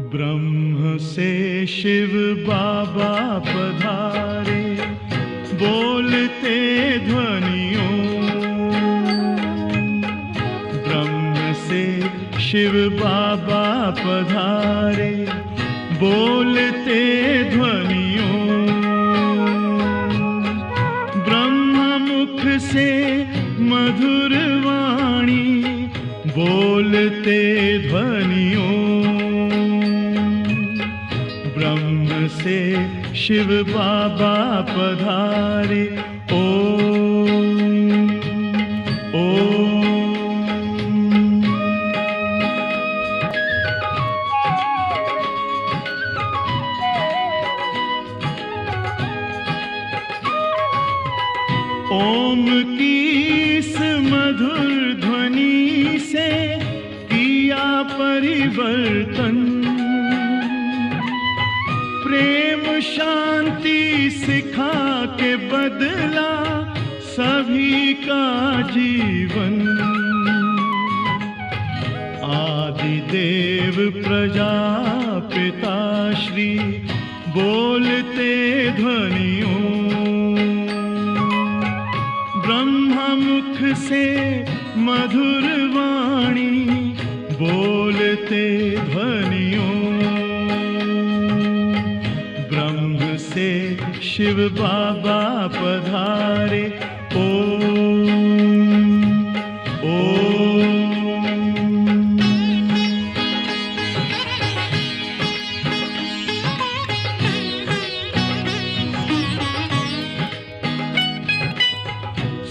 ब्रह्म से शिव बाबा पधारे, बोलते ध्वनियों। ब्रह्म से शिव बाबा पधारे, बोलते ध्वनियों। ब्रह्म मुख से मधुर वाणी, बोलते ध्वनियों। ब्रह्म से शिव बाबा पधारे, ओम ओम। ओम की इस मधुर ध्वनि से किया परिवर्तन। प्रेम शांति सिखा के बदला सभी का जीवन। आदिदेव प्रजापिता श्री बोलते ध्वनियों। ब्रह्म मुख से मधुर वाणी, बोलते ध्वनियों। ब्रह्म से शिव बाबा पधारे, ओम ओम।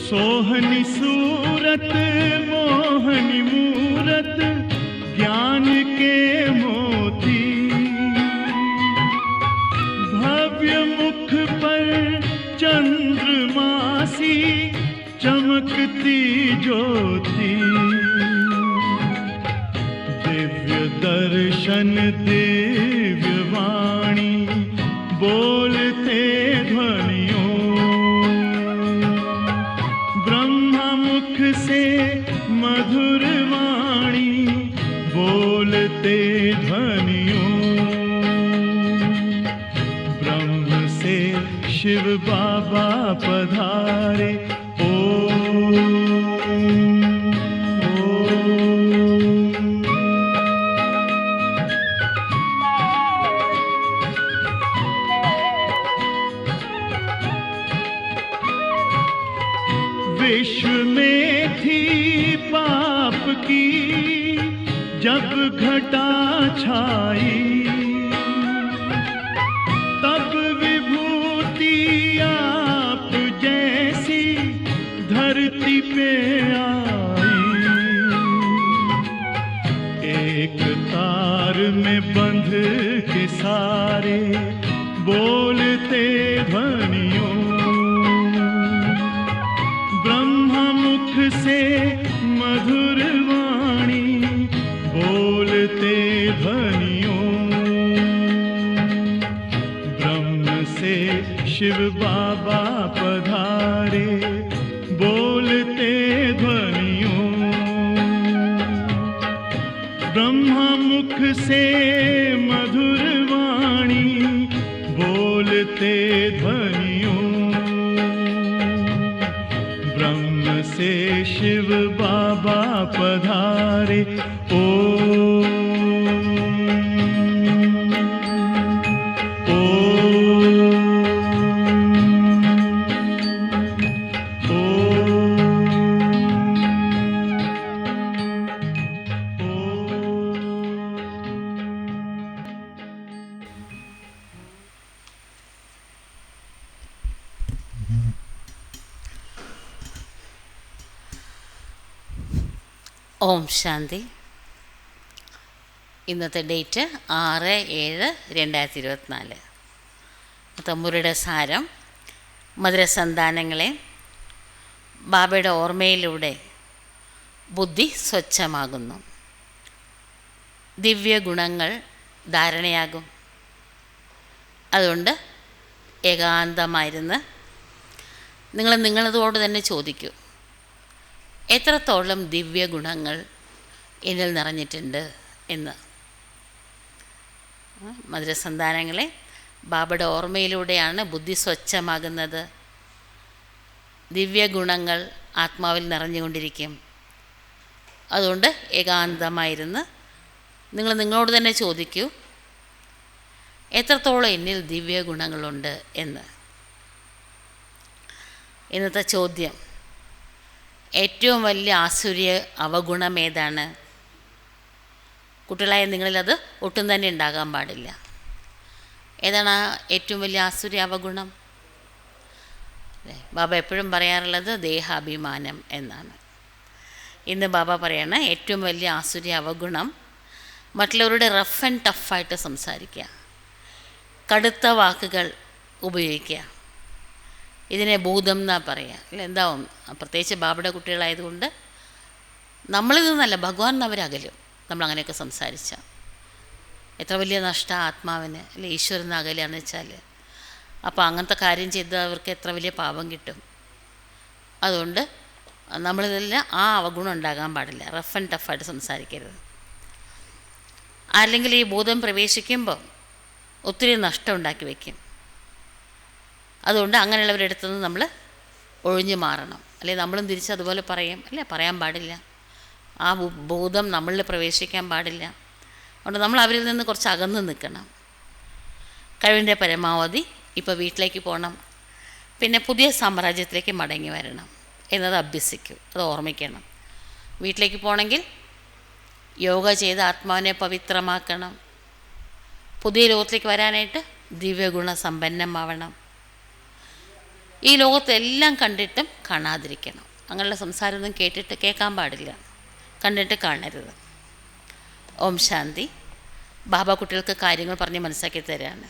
सोहनी सूरत मोहनी मूरत, ज्ञान के मोती। भव्य मुख पर चंद्रमासी, चमकती ज्योति। दिव्य दर्शन दिव्य वाणी, बोलते ध्वनियों। मुख से मधुर वाणी, बोलते ध्वनियों। ब्रह्म से शिव बाबा पधारे, ओम ओम। विश्व में थी पाप की जब घटा छाई, तब विभूति आप जैसी धरती पे आई। एक तार में बंध के सारे, बोलते ध्वनियों। मुख से मधुर वाणी, बोलते ध्वनियों। ब्रह्म से शिव बाबा पधारे, बोलते ध्वनियों। ब्रह्म मुख से मधुर वाणी, बोलते ध्वनियों। ब्रह्म से शिव बाबा पधारे, ओम ഓം ശാന്തി. ഇന്നത്തെ ഡേറ്റ് 6/7/2024. തമ്പുരുടെ സാരം: മധുരസന്താനങ്ങളെ, ബാബയുടെ ഓർമ്മയിലൂടെ ബുദ്ധി സ്വച്ഛമാകുന്നു. ദിവ്യ ഗുണങ്ങൾ ധാരണയാകും. അതുകൊണ്ട് ഏകാന്തമായിരുന്ന് നിങ്ങൾ നിങ്ങളതോട് തന്നെ ചോദിക്കൂ, എത്രത്തോളം ദിവ്യ ഗുണങ്ങൾ എന്നിൽ നിറഞ്ഞിട്ടുണ്ട് എന്ന്. മധുരസന്താനങ്ങളെ, ബാബയുടെ ഓർമ്മയിലൂടെയാണ് ബുദ്ധി സ്വച്ഛമാകുന്നത്. ദിവ്യ ഗുണങ്ങൾ ആത്മാവിൽ നിറഞ്ഞുകൊണ്ടിരിക്കും. അതുകൊണ്ട് ഏകാന്തമായിരുന്ന് നിങ്ങൾ നിങ്ങളോട് തന്നെ ചോദിക്കൂ, എത്രത്തോളം എന്നിൽ ദിവ്യ ഗുണങ്ങളുണ്ട് എന്ന്. ഇന്നത്തെ ചോദ്യം, ഏറ്റവും വലിയ ആസുര്യ അവഗുണം ഏതാണ്? കുട്ടികളായ നിങ്ങളിലത് ഒട്ടും തന്നെ ഉണ്ടാകാൻ പാടില്ല. ഏതാണ് ആ ഏറ്റവും വലിയ ആസുര്യ അവഗുണം? ബാബ എപ്പോഴും പറയാറുള്ളത് ദേഹാഭിമാനം എന്നാണ്. ഇന്ന് ബാബ പറയാണ് ഏറ്റവും വലിയ ആസുര്യ അവഗുണം മറ്റുള്ളവരുടെ റഫ് ആൻഡ് ടഫായിട്ട് സംസാരിക്കുക, കടുത്ത വാക്കുകൾ ഉപയോഗിക്കുക. ഇതിനെ ഭൂതം എന്നാ പറയുക. അല്ല, എന്താവും? പ്രത്യേകിച്ച് ബാബയുടെ കുട്ടികളായതുകൊണ്ട് നമ്മളിൽ നിന്നല്ല, ഭഗവാൻ അവരകലും നമ്മളങ്ങനെയൊക്കെ സംസാരിച്ചാൽ. എത്ര വലിയ നഷ്ടം ആത്മാവിന്, അല്ലെ? ഈശ്വരൻ അകലാന്ന് വെച്ചാൽ. അപ്പോൾ അങ്ങനത്തെ കാര്യം ചെയ്തവർക്ക് എത്ര വലിയ പാപം കിട്ടും. അതുകൊണ്ട് നമ്മളിതെല്ലാം ആ അവഗുണം ഉണ്ടാകാൻ പാടില്ല. റഫ് ആൻഡ് ടഫായിട്ട് സംസാരിക്കരുത്. അല്ലെങ്കിൽ ഈ ഭൂതം പ്രവേശിക്കുമ്പോൾ ഒത്തിരി നഷ്ടം ഉണ്ടാക്കി വയ്ക്കും. അതുകൊണ്ട് അങ്ങനെയുള്ളവരുടെ അടുത്ത് നിന്ന് നമ്മൾ ഒഴിഞ്ഞു മാറണം. അല്ലെങ്കിൽ നമ്മളും തിരിച്ച് അതുപോലെ പറയും, അല്ലേ? പറയാൻ പാടില്ല. ആ ഭൂതം നമ്മളിൽ പ്രവേശിക്കാൻ പാടില്ല. അതുകൊണ്ട് നമ്മൾ അവരിൽ നിന്ന് കുറച്ച് അകന്ന് നിൽക്കണം. കഴിവിൻ്റെ പരമാവധി ഇപ്പോൾ വീട്ടിലേക്ക് പോകണം, പിന്നെ പുതിയ സാമ്രാജ്യത്തിലേക്ക് മടങ്ങി വരണം എന്നത് അഭ്യസിക്കൂ. അത് ഓർമ്മിക്കണം. വീട്ടിലേക്ക് പോകണമെങ്കിൽ യോഗ ചെയ്ത് ആത്മാവിനെ പവിത്രമാക്കണം. പുതിയ ലോകത്തിലേക്ക് വരാനായിട്ട് ദിവ്യഗുണ സമ്പന്നമാവണം. ഈ ലോകത്തെല്ലാം കണ്ടിട്ടും കാണാതിരിക്കണം. അങ്ങനെയുള്ള സംസാരമൊന്നും കേൾക്കാൻ പാടില്ല, കണ്ടിട്ട് കാണരുത്. ഓം ശാന്തി. ബാബ കുട്ടികൾക്ക് കാര്യങ്ങൾ പറഞ്ഞ് മനസ്സിലാക്കി തരാണ്.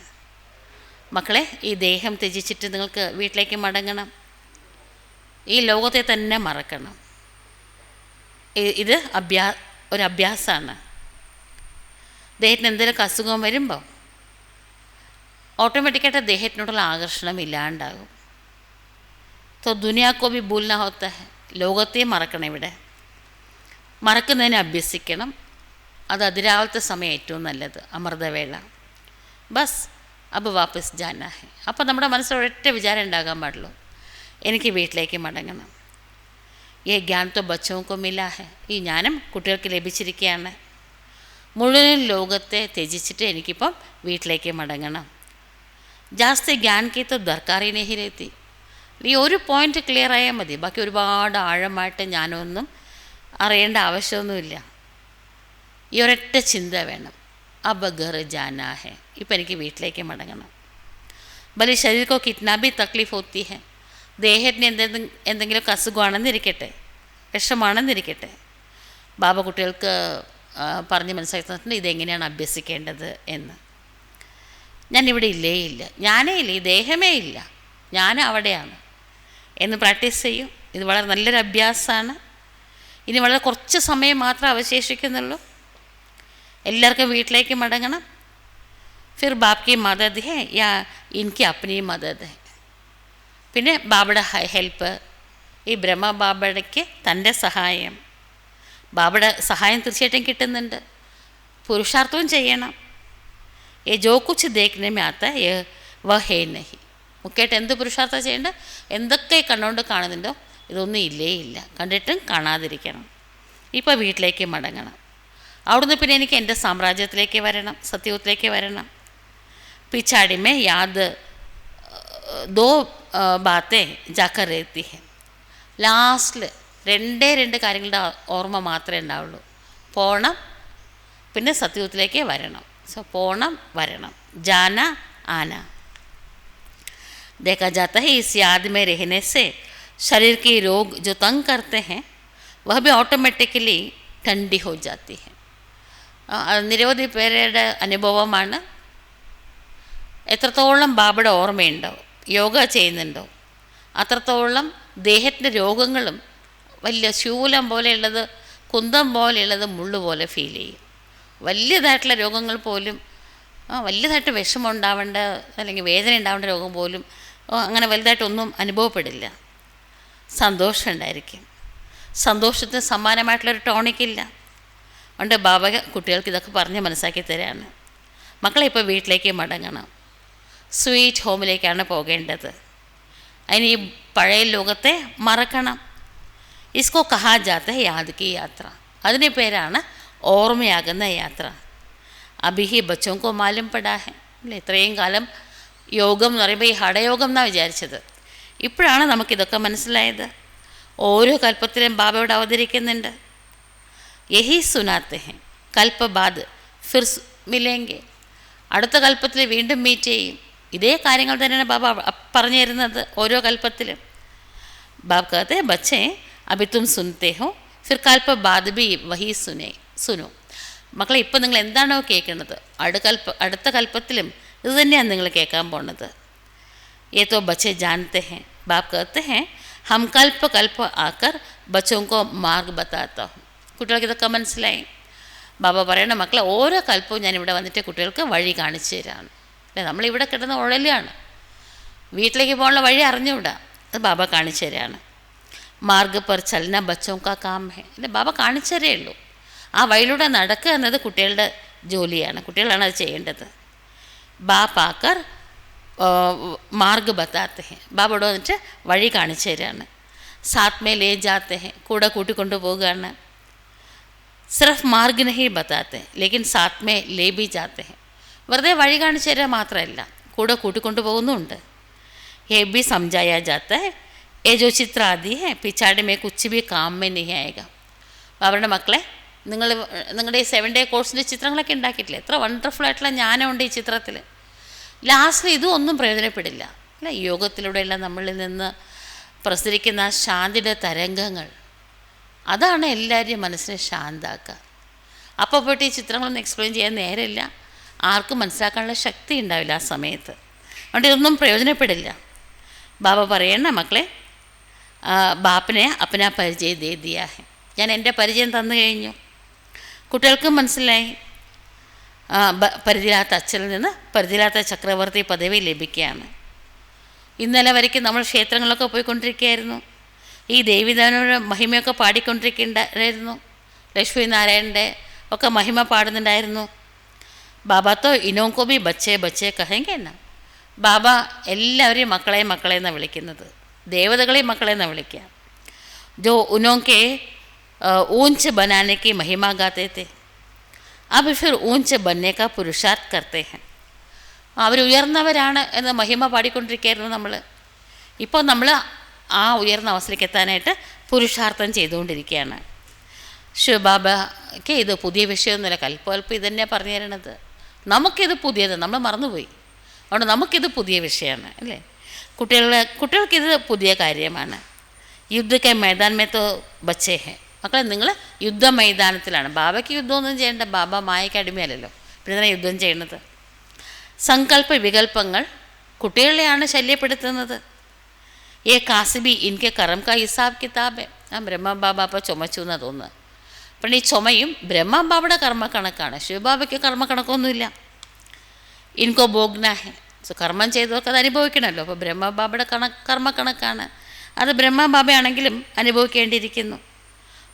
മക്കളെ, ഈ ദേഹം ത്യജിച്ചിട്ട് നിങ്ങൾക്ക് വീട്ടിലേക്ക് മടങ്ങണം. ഈ ലോകത്തെ തന്നെ മറക്കണം. ഇത് ഒരു അഭ്യാസമാണ്. ദേഹത്തിന് എന്തെങ്കിലും അസുഖം വരുമ്പോൾ ഓട്ടോമാറ്റിക്കായിട്ട് ദേഹത്തിനോടുള്ള ആകർഷണം ഇല്ലാണ്ടാകും. തോ ദുനിയാക്കോ ബി ഭൂൽന ഹോത്ത ഹെ. ലോകത്തെയും മറക്കണം. ഇവിടെ മറക്കുന്നതിനെ അഭ്യസിക്കണം. അത് അതിരാവിലത്തെ സമയം ഏറ്റവും നല്ലത്, അമൃതവേള. ബസ് അബ് വാപ്പസ് ജാനാ ഹെ. അപ്പോൾ നമ്മുടെ മനസ്സിൽ ഒരൊറ്റ വിചാരം ഉണ്ടാകാൻ പാടുള്ളൂ, എനിക്ക് വീട്ടിലേക്ക് മടങ്ങണം. ഈ ജ്ഞാൻ തോ ബച്ചോക്കോ മിലാ ഹെ. ഈ ജ്ഞാനം കുട്ടികൾക്ക് ലഭിച്ചിരിക്കുകയാണ്. മുഴുവൻ ലോകത്തെ ത്യജിച്ചിട്ട് എനിക്കിപ്പം വീട്ടിലേക്ക് മടങ്ങണം. ജാസ്തി ജ്ഞാൻ കി തോ ദർക്കാറി നഹി രഹത്തി. ഈ ഒരു പോയിൻ്റ് ക്ലിയർ ആയാൽ മതി. ബാക്കി ഒരുപാട് ആഴമായിട്ട് ഞാനൊന്നും അറിയേണ്ട ആവശ്യമൊന്നുമില്ല. ഈ ഒരൊറ്റ ചിന്ത വേണം, അബ് ഘർ ജാനാ ഹെ. ഇപ്പം എനിക്ക് വീട്ടിലേക്ക് മടങ്ങണം. ഭലെ ശരീരക്കോ കിത്നാ ബി തക്ലീഫ് ഹോത്തി ഹെ. ദേഹത്തിന് എന്തെങ്കിലുമൊക്കെ അസുഖമാണെന്നിരിക്കട്ടെ, വിഷമാണെന്നിരിക്കട്ടെ, ബാബ കുട്ടികൾക്ക് പറഞ്ഞ് മനസ്സിലാക്കിയിട്ടുണ്ട് ഇതെങ്ങനെയാണ് അഭ്യസിക്കേണ്ടത് എന്ന്. ഞാനിവിടെ ഇല്ല, ഞാനേ ഇല്ല, ഈ ദേഹമേ ഇല്ല, ഞാൻ അവിടെയാണ് എന്ന് പ്രാക്ടീസ് ചെയ്യും. ഇത് വളരെ നല്ലൊരു അഭ്യാസമാണ്. ഇനി വളരെ കുറച്ച് സമയം മാത്രമേ അവശേഷിക്കുന്നുള്ളൂ. എല്ലാവർക്കും വീട്ടിലേക്ക് മടങ്ങണം. ഫിർ ബാപ്കി മദദ് ഹെ യാ ഇൻകി അപ്നി മദദ് ഹെ. പിന്നെ ബാബയുടെ ഹെൽപ്പ്, ഈ ബ്രഹ്മ ബാബയ്ക്ക് തൻ്റെ സഹായം. ബാബയുടെ സഹായം തീർച്ചയായിട്ടും കിട്ടുന്നുണ്ട്. പുരുഷാർത്ഥവും ചെയ്യണം. ഏ ജോ കുച്ച് ദേഖ്നെ മേ ആത്ത വ ഹേ നഹി. മുഖ്യമായിട്ട് എന്ത് പുരുഷാർത്ഥം ചെയ്യേണ്ടത്? എന്തൊക്കെ കണ്ടുകൊണ്ട് കാണുന്നുണ്ടോ ഇതൊന്നും ഇല്ല, കണ്ടിട്ടും കാണാതിരിക്കണം. ഇപ്പോൾ വീട്ടിലേക്ക് മടങ്ങണം. അവിടുന്ന് പിന്നെ എനിക്ക് എൻ്റെ സാമ്രാജ്യത്തിലേക്ക് വരണം, സത്യത്തിലേക്ക് വരണം. പിച്ചാടി മേ യാദ് ദോ ബാത്തേ ജാക്കർ രഹത്തി ഹെ. ലാസ്റ്റിൽ രണ്ട് കാര്യങ്ങളുടെ ഓർമ്മ മാത്രമേ ഉണ്ടാവുള്ളൂ. പോണം, പിന്നെ സത്യത്തിലേക്ക് വരണം. സോ പോണം, വരണം, ജാന ആന. देखा जाता है इस याद में रहने से शरीर के रोग जो तंग करते हैं वह भी ऑटोमेटिकली ठंडी हो जाती है. നിരവധി പേരുടെ അനുഭവമാണ്. എത്രത്തോളം ബാബയുടെ ഓർമ്മയുണ്ടോ, യോഗ ചെയ്യുന്നുണ്ടോ, അത്രത്തോളം ദേഹത്തിൻ്റെ രോഗങ്ങളും വലിയ ശൂലം പോലെയുള്ളത്, കുന്തം പോലെയുള്ളത്, മുള്ളു പോലെ ഫീൽ ചെയ്യും. വലിയതായിട്ടുള്ള രോഗങ്ങൾ പോലും, വലിയതായിട്ട് വിഷമം ഉണ്ടാവേണ്ട അല്ലെങ്കിൽ വേദന ഉണ്ടാവേണ്ട രോഗം പോലും അങ്ങനെ വലുതായിട്ടൊന്നും അനുഭവപ്പെടില്ല. സന്തോഷം ഉണ്ടായിരിക്കും. സന്തോഷത്തിന് സമാനമായിട്ടുള്ളൊരു ടോണിക്കില്ല. അതുകൊണ്ട് ബാബ കുട്ടികൾക്ക് ഇതൊക്കെ പറഞ്ഞ് മനസ്സാക്കി തരാണ്. മക്കളെ ഇപ്പോൾ വീട്ടിലേക്ക് മടങ്ങണം, സ്വീറ്റ് ഹോമിലേക്കാണ് പോകേണ്ടത്. അതിന് ഈ പഴയ ലോകത്തെ മറക്കണം. ഇസ്കോ കഹാ ജാത്ത ഹെ യാദ് കി യാത്ര, അതിൻ്റെ പേരാണ് ഓർമ്മയാകുന്ന യാത്ര. അഭിഹി ബച്ചോങ്കോ മാലും പെടാ ഹെ അല്ലേ. ഇത്രയും കാലം യോഗം എന്ന് പറയുമ്പോൾ ഈ ഹഠയോഗം എന്നാണ് വിചാരിച്ചത്. ഇപ്പോഴാണ് നമുക്കിതൊക്കെ മനസ്സിലായത്. ഓരോ കൽപ്പത്തിലും ബാബയോട് അവതരിക്കുന്നുണ്ട്. യഹി സുനാത്തെ ഹെ കൽപ്പ ബാദ് ഫിർ മിലേങ്കെ, അടുത്ത കൽപ്പത്തിൽ വീണ്ടും മീറ്റ് ചെയ്യും. ഇതേ കാര്യങ്ങൾ തന്നെയാണ് ബാബ പറഞ്ഞു തരുന്നത് ഓരോ കൽപ്പത്തിലും. ബാബ് कहते बच्चे अभी तुम सुनते हो फिर कल्प बाद भी वही सुनो. മക്കളെ ഇപ്പം നിങ്ങൾ എന്താണോ കേൾക്കുന്നത് അടുത്ത കൽപ്പത്തിലും ഇത് തന്നെയാണ് നിങ്ങൾ കേൾക്കാൻ പോണത്. ये तो बच्चे जानते हैं. बाप कहते हैं हम कल्प कल्प आकर बच्चों को मार्ग बताता हूँ. കുട്ടികൾക്ക് ഇതൊക്കെ മനസ്സിലായി. ബാബ പറയണ മക്കളെ ഓരോ കൽപ്പവും ഞാനിവിടെ വന്നിട്ട് കുട്ടികൾക്ക് വഴി കാണിച്ചു തരാണ്. അല്ലേ, നമ്മളിവിടെ കിടന്ന് ഉഴലാണ്, വീട്ടിലേക്ക് പോകാനുള്ള വഴി അറിഞ്ഞുകൂടാ, അത് ബാബ കാണിച്ചു തരാണ്. മാർഗ് പർ ചലന ബച്ചോം കാ കാം ഹെ അല്ലേ, ബാബ കാണിച്ചു തരേ ഉള്ളൂ. ആ വഴിയിലൂടെ നടക്കുക എന്നത് കുട്ടികളുടെ ജോലിയാണ്, കുട്ടികളാണ് അത് ചെയ്യേണ്ടത്. ബാപ്പ് ആക്കർ മാർഗ് ബത്താത്തെ ഹെ, ബാബയോട് വന്നിട്ട് വഴി കാണിച്ചു തരാണ്. സാത്മേ ലേ ജാത്തെ ഹെ, കൂടെ കൂട്ടിക്കൊണ്ടു പോവുകയാണ്. സിർഫ് മാർഗ് നഹി ബത്താത്തെ ലേക്കിൻ സാത്മേ ലേ ബി ജാത്തെ ഹെ, വെറുതെ വഴി കാണിച്ചു തരാൻ മാത്രമല്ല കൂടെ കൂട്ടിക്കൊണ്ടു പോകുന്നുമുണ്ട്. ये भी समझाया जाता है ये जो चित्र आदि है पिछाड़ी में कुछ भी काम में नहीं आएगा. അവരുടെ മക്കളെ നിങ്ങളുടെ ഈ 7 ഡേ കോഴ്സിൻ്റെ ചിത്രങ്ങളൊക്കെ ഉണ്ടാക്കിയിട്ടില്ലേ, എത്ര വണ്ടർഫുള്ളായിട്ടുള്ള ജ്ഞാനമുണ്ട് ഈ ചിത്രത്തിൽ. ലാസ്റ്റിൽ ഇതും ഒന്നും പ്രയോജനപ്പെടില്ല അല്ലേ. യോഗത്തിലൂടെയെല്ലാം നമ്മളിൽ നിന്ന് പ്രസരിക്കുന്ന ശാന്തിയുടെ തരംഗങ്ങൾ, അതാണ് എല്ലാവരെയും മനസ്സിനെ ശാന്താക്കുക. അപ്പോൾ പോയിട്ട് ഈ ചിത്രങ്ങളൊന്നും എക്സ്പ്ലെയിൻ ചെയ്യാൻ നേരമില്ല, ആർക്കും മനസ്സിലാക്കാനുള്ള ശക്തി ഉണ്ടാവില്ല ആ സമയത്ത്. അതുകൊണ്ട് ഇതൊന്നും പ്രയോജനപ്പെടില്ല. ബാബ പറയണ മക്കളെ ബാപ്പിനെ അപ്പനാ പരിചയം ദേ ദിയാ ഹെ, ഞാൻ എൻ്റെ പരിചയം തന്നു കഴിഞ്ഞു. കുട്ടികൾക്കും മനസ്സിലായി പരിധിയില്ലാത്ത അച്ഛനിൽ നിന്ന് പരിധിയില്ലാത്ത ചക്രവർത്തി പദവി ലഭിക്കുകയാണ്. ഇന്നലെ വരയ്ക്കും നമ്മൾ ക്ഷേത്രങ്ങളിലൊക്കെ പോയിക്കൊണ്ടിരിക്കുകയായിരുന്നു, ഈ ദേവീദേവനോട് മഹിമയൊക്കെ പാടിക്കൊണ്ടിരിക്കുന്നുണ്ടായിരുന്നു, ലക്ഷ്മി നാരായണൻ്റെ ഒക്കെ മഹിമ പാടുന്നുണ്ടായിരുന്നു. ബാബ തോ ഇനോക്കോ ബി ബച്ചേ ബച്ചേ കഹെങ്കെ എന്നാ, ബാബ എല്ലാവരെയും മക്കളെ മക്കളെ എന്നാണ് വിളിക്കുന്നത്, ദേവതകളെയും മക്കളെ എന്നാണ് വിളിക്കുക. ജോ ഉനോക്കെ ഊഞ്ച് ബനാനെ മഹിമ ഗാത്തെ തെ അബ് ഫിർ ഊഞ്ച് ബന്നെ കാ പുരുഷാർത്ഥ് കർത്തേ ഹെ, അവരുയർന്നവരാണ് എന്ന് മഹിമ പാടിക്കൊണ്ടിരിക്കുകയായിരുന്നു നമ്മൾ. ഇപ്പോൾ നമ്മൾ ആ ഉയർന്ന അവസ്ഥയിലേക്ക് എത്താനായിട്ട് പുരുഷാർത്ഥം ചെയ്തുകൊണ്ടിരിക്കുകയാണ്. ശിവബാബയ്ക്ക് ഇത് പുതിയ വിഷയമൊന്നുമില്ല, കൽപ്പകൽപ്പം ഇത് തന്നെയാണ് പറഞ്ഞു തരണത്. നമുക്കിത് പുതിയത്, നമ്മൾ മറന്നുപോയി, അതുകൊണ്ട് നമുക്കിത് പുതിയ വിഷയമാണ് അല്ലേ. കുട്ടികൾക്കിത് പുതിയ കാര്യമാണ്. യുദ്ധക്കെ മൈതാനമേത്തോ ബച്ചേ ഹെ, മക്കളെ നിങ്ങൾ യുദ്ധ മൈതാനത്തിലാണ്. ബാബയ്ക്ക് യുദ്ധമൊന്നും ചെയ്യേണ്ട, ബാബ മായയ്ക്ക് അടിമയല്ലല്ലോ, പിന്നെ യുദ്ധം ചെയ്യുന്നത്. സങ്കല്പ വികല്പങ്ങൾ കുട്ടികളെയാണ് ശല്യപ്പെടുത്തുന്നത്. ഏ കാസിബി ഇൻകെ കറം കാ ഹിസാബ് കിതാബ്, ആ ബ്രഹ്മ ബാബ അപ്പോൾ ചുമച്ചു എന്നാണ് തോന്നുന്നത്. അപ്പം ഈ ചുമയും ബ്രഹ്മബാബയുടെ കർമ്മക്കണക്കാണ്, ശിവബാബയ്ക്ക് കർമ്മക്കണക്കൊന്നുമില്ല. ഇൻകോ ഭോഗ്ന ഹെ, കർമ്മം ചെയ്തവർക്ക് അത് അനുഭവിക്കണമല്ലോ. അപ്പോൾ ബ്രഹ്മബാബയുടെ കർമ്മക്കണക്കാണ്, അത് ബ്രഹ്മബാബയാണെങ്കിലും അനുഭവിക്കേണ്ടിയിരിക്കുന്നു.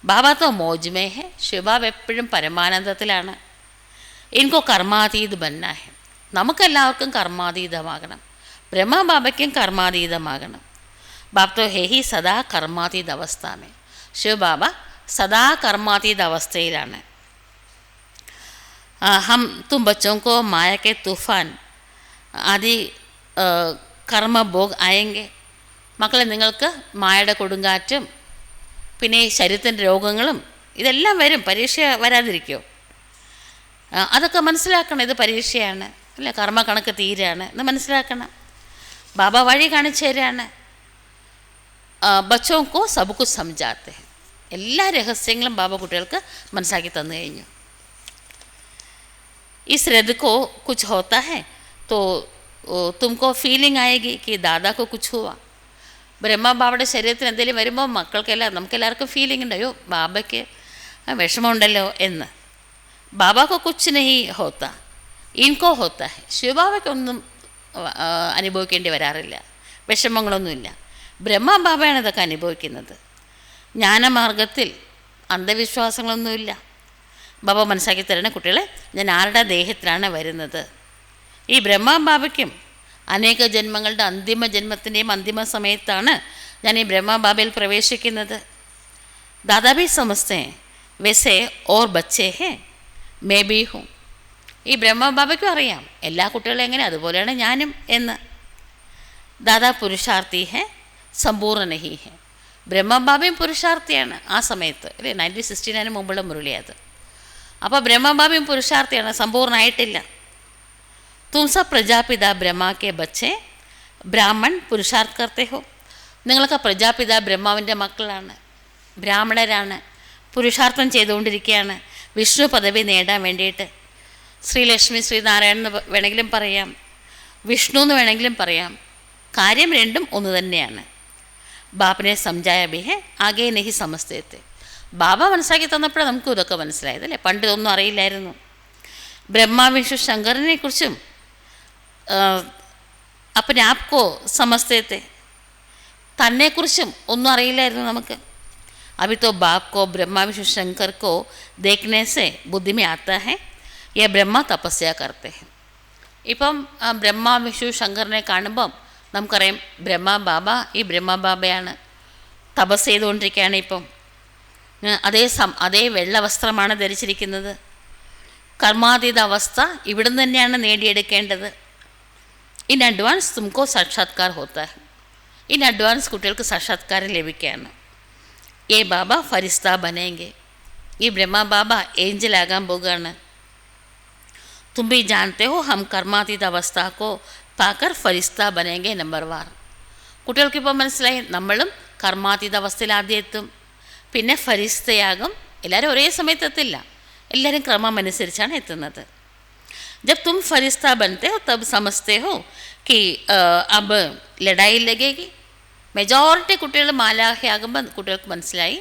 ബാബ തോ മോജ്മേ ഹെ, ശിവബാബ എപ്പോഴും പരമാനന്ദത്തിലാണ്. ഇൻകോ കർമാതീത് ബന്ന ഹെ, നമുക്കെല്ലാവർക്കും കർമാതീതമാകണം, ബ്രഹ്മബാബയ്ക്കും കർമാതീതമാകണം. ബാബ തോ ഹെ ഹി സദാ കർമാതീത അവസ്ഥാമേ, ശിവബാബ സദാ കർമാതീത അവസ്ഥയിലാണ്. ഹം തും ബച്ചോं को माया के तूफान ആദി കർമ്മഭോഗ് ആയെങ്കിൽ, മക്കളെ നിങ്ങൾക്ക് മായയുടെ കൊടുങ്കാറ്റും പിന്നെ ഈ ശരീരത്തിൻ്റെ രോഗങ്ങളും ഇതെല്ലാം വരും, പരീക്ഷ വരാതിരിക്കുമോ? അതൊക്കെ മനസ്സിലാക്കണം, ഇത് പരീക്ഷയാണ് അല്ല, കർമ്മ കണക്ക് തീരാണ് എന്ന് മനസ്സിലാക്കണം. ബാബ വഴി കാണിച്ചു തരാണ്. ബച്ചോं को सब कुछ समझाते हैं, എല്ലാ രഹസ്യങ്ങളും ബാബ കുട്ടികൾക്ക് മനസ്സിലാക്കി തന്നു കഴിഞ്ഞു. इस रद को कुछ होता है तो तुमको फीलिंग आएगी कि दादा को कुछ हुआ. ബ്രഹ്മബാബയുടെ ശരീരത്തിന് എന്തെങ്കിലും വരുമ്പോൾ നമുക്കെല്ലാവർക്കും ഫീലിംഗ് ഉണ്ട്, അയ്യോ ബാബയ്ക്ക് വിഷമമുണ്ടല്ലോ എന്ന്. ബാബാ को कुछ नहीं होता, इनको होता है. ശിവബാബയ്ക്കൊന്നും അനുഭവിക്കേണ്ടി വരാറില്ല, വിഷമങ്ങളൊന്നുമില്ല. ബ്രഹ്മബാബയാണ് ഇതൊക്കെ അനുഭവിക്കുന്നത്. ജ്ഞാനമാർഗത്തിൽ അന്ധവിശ്വാസങ്ങളൊന്നുമില്ല. ബാബ മനസ്സിലാക്കി തരണ കുട്ടികളെ, ഞാൻ ആരുടെ ദേഹത്തിലാണ് വരുന്നത്. ഈ ബ്രഹ്മബാബയ്ക്കും അനേക ജന്മങ്ങളുടെ അന്തിമ ജന്മത്തിൻ്റെയും അന്തിമ സമയത്താണ് ഞാൻ ഈ ബ്രഹ്മബാബയിൽ പ്രവേശിക്കുന്നത്. ദാദാബി സമസ്തേ വൈസേ ഓർ ബച്ചേ ഹേ മേ ബി ഹൂം. ഈ ബ്രഹ്മബാബയ്ക്കും അറിയാം എല്ലാ കുട്ടികളും എങ്ങനെ, അതുപോലെയാണ് ഞാനും എന്ന്. ദാദാ പുരുഷാർത്ഥി ഹേ സമ്പൂർണ്ണ നഹി ഹേ. ബ്രഹ്മബാബയും പുരുഷാർത്ഥിയാണ് ആ സമയത്ത്, അല്ലേ? 1969 മുമ്പുള്ള മുരളിയത്. അപ്പോൾ ബ്രഹ്മബാബയും പുരുഷാർത്ഥിയാണ്, സമ്പൂർണ്ണമായിട്ടില്ല. തും സ പ്രജാപിത ബ്രഹ്മ കെ ബച്ചേ ബ്രാഹ്മൺ പുരുഷാർത്ഥ കർത്തേ ഹോ. നിങ്ങളൊക്കെ പ്രജാപിത ബ്രഹ്മാവിൻ്റെ മക്കളാണ്, ബ്രാഹ്മണരാണ്, പുരുഷാർത്ഥം ചെയ്തുകൊണ്ടിരിക്കുകയാണ് വിഷ്ണു പദവി നേടാൻ വേണ്ടിയിട്ട്. ശ്രീലക്ഷ്മി ശ്രീനാരായണൻ എന്ന് വേണമെങ്കിലും പറയാം, വിഷ്ണു എന്ന് വേണമെങ്കിലും പറയാം, കാര്യം രണ്ടും ഒന്ന് തന്നെയാണ്. ബാബനെ സംജായ ബി ഹേ ആകെ നഹി സമസ്തേത്തെ. ബാബ മനസ്സിലാക്കി തന്നപ്പോഴാണ് നമുക്കും ഇതൊക്കെ മനസ്സിലായത്, അല്ലേ? പണ്ട് ഇതൊന്നും അറിയില്ലായിരുന്നു. ബ്രഹ്മ വിഷ്ണു ശങ്കറിനെ കുറിച്ചും അപ്പനെ ആപ്കോ സമസ്തേത്തെ, തന്നെക്കുറിച്ചും ഒന്നും അറിയില്ലായിരുന്നു നമുക്ക്. अभी तो बाप को ब्रह्मा विष्णु शंकर को देखने से बुद्धि में आता है ये ब्रह्मा तपस्या करते हैं. ഇപ്പം ബ്രഹ്മ വിഷ്ണു ശങ്കറിനെ കാണുമ്പം നമുക്കറിയാം ബ്രഹ്മ ബാബ ഈ ബ്രഹ്മ ബാബയാണ്, തപസ് ചെയ്തുകൊണ്ടിരിക്കുകയാണ്. ഇപ്പം അതേ വെള്ള വസ്ത്രമാണ് ധരിച്ചിരിക്കുന്നത്. കർമാതീത അവസ്ഥ ഇവിടുന്ന് തന്നെയാണ് നേടിയെടുക്കേണ്ടത്. ഇൻ അഡ്വാൻസ് തുമക്കോ സാക്ഷാത്കാർ ഹോത്താ ഹെ. ഇൻ അഡ്വാൻസ് കുട്ടികൾക്ക് സാക്ഷാത്കാരം ലഭിക്കുകയാണ്. ഏ ബാബ ഫരിസ്ത ബനേങ്കെ. ഈ ബ്രഹ്മ ബാബ ഏഞ്ചലാകാൻ പോകുകയാണ്. തും ഭി ജാനത്തെ ഹോ ഹം കർമാതീത അവസ്ഥ കോ പാക്കർ ഫരിസ്ത ബനേങ്കെ നമ്പർ വാർ. കുട്ടികൾക്കിപ്പോൾ മനസ്സിലായി, നമ്മളും കർമാതീത അവസ്ഥയിൽ ആദ്യം എത്തും, പിന്നെ ഫരിസ്തയാകും. എല്ലാവരും ഒരേ സമയത്ത് എത്തില്ല, എല്ലാവരും ക്രമം അനുസരിച്ചാണ് എത്തുന്നത്. ജബ് തും ഫരിസ്ത ബനത്തെ ഹോ തബ് സമസ്തേ ഹോ कि अब लड़ाई लगेगी. മെജോറിറ്റി കുട്ടികൾ മാലാഹയാകുമ്പോൾ കുട്ടികൾക്ക് മനസ്സിലായി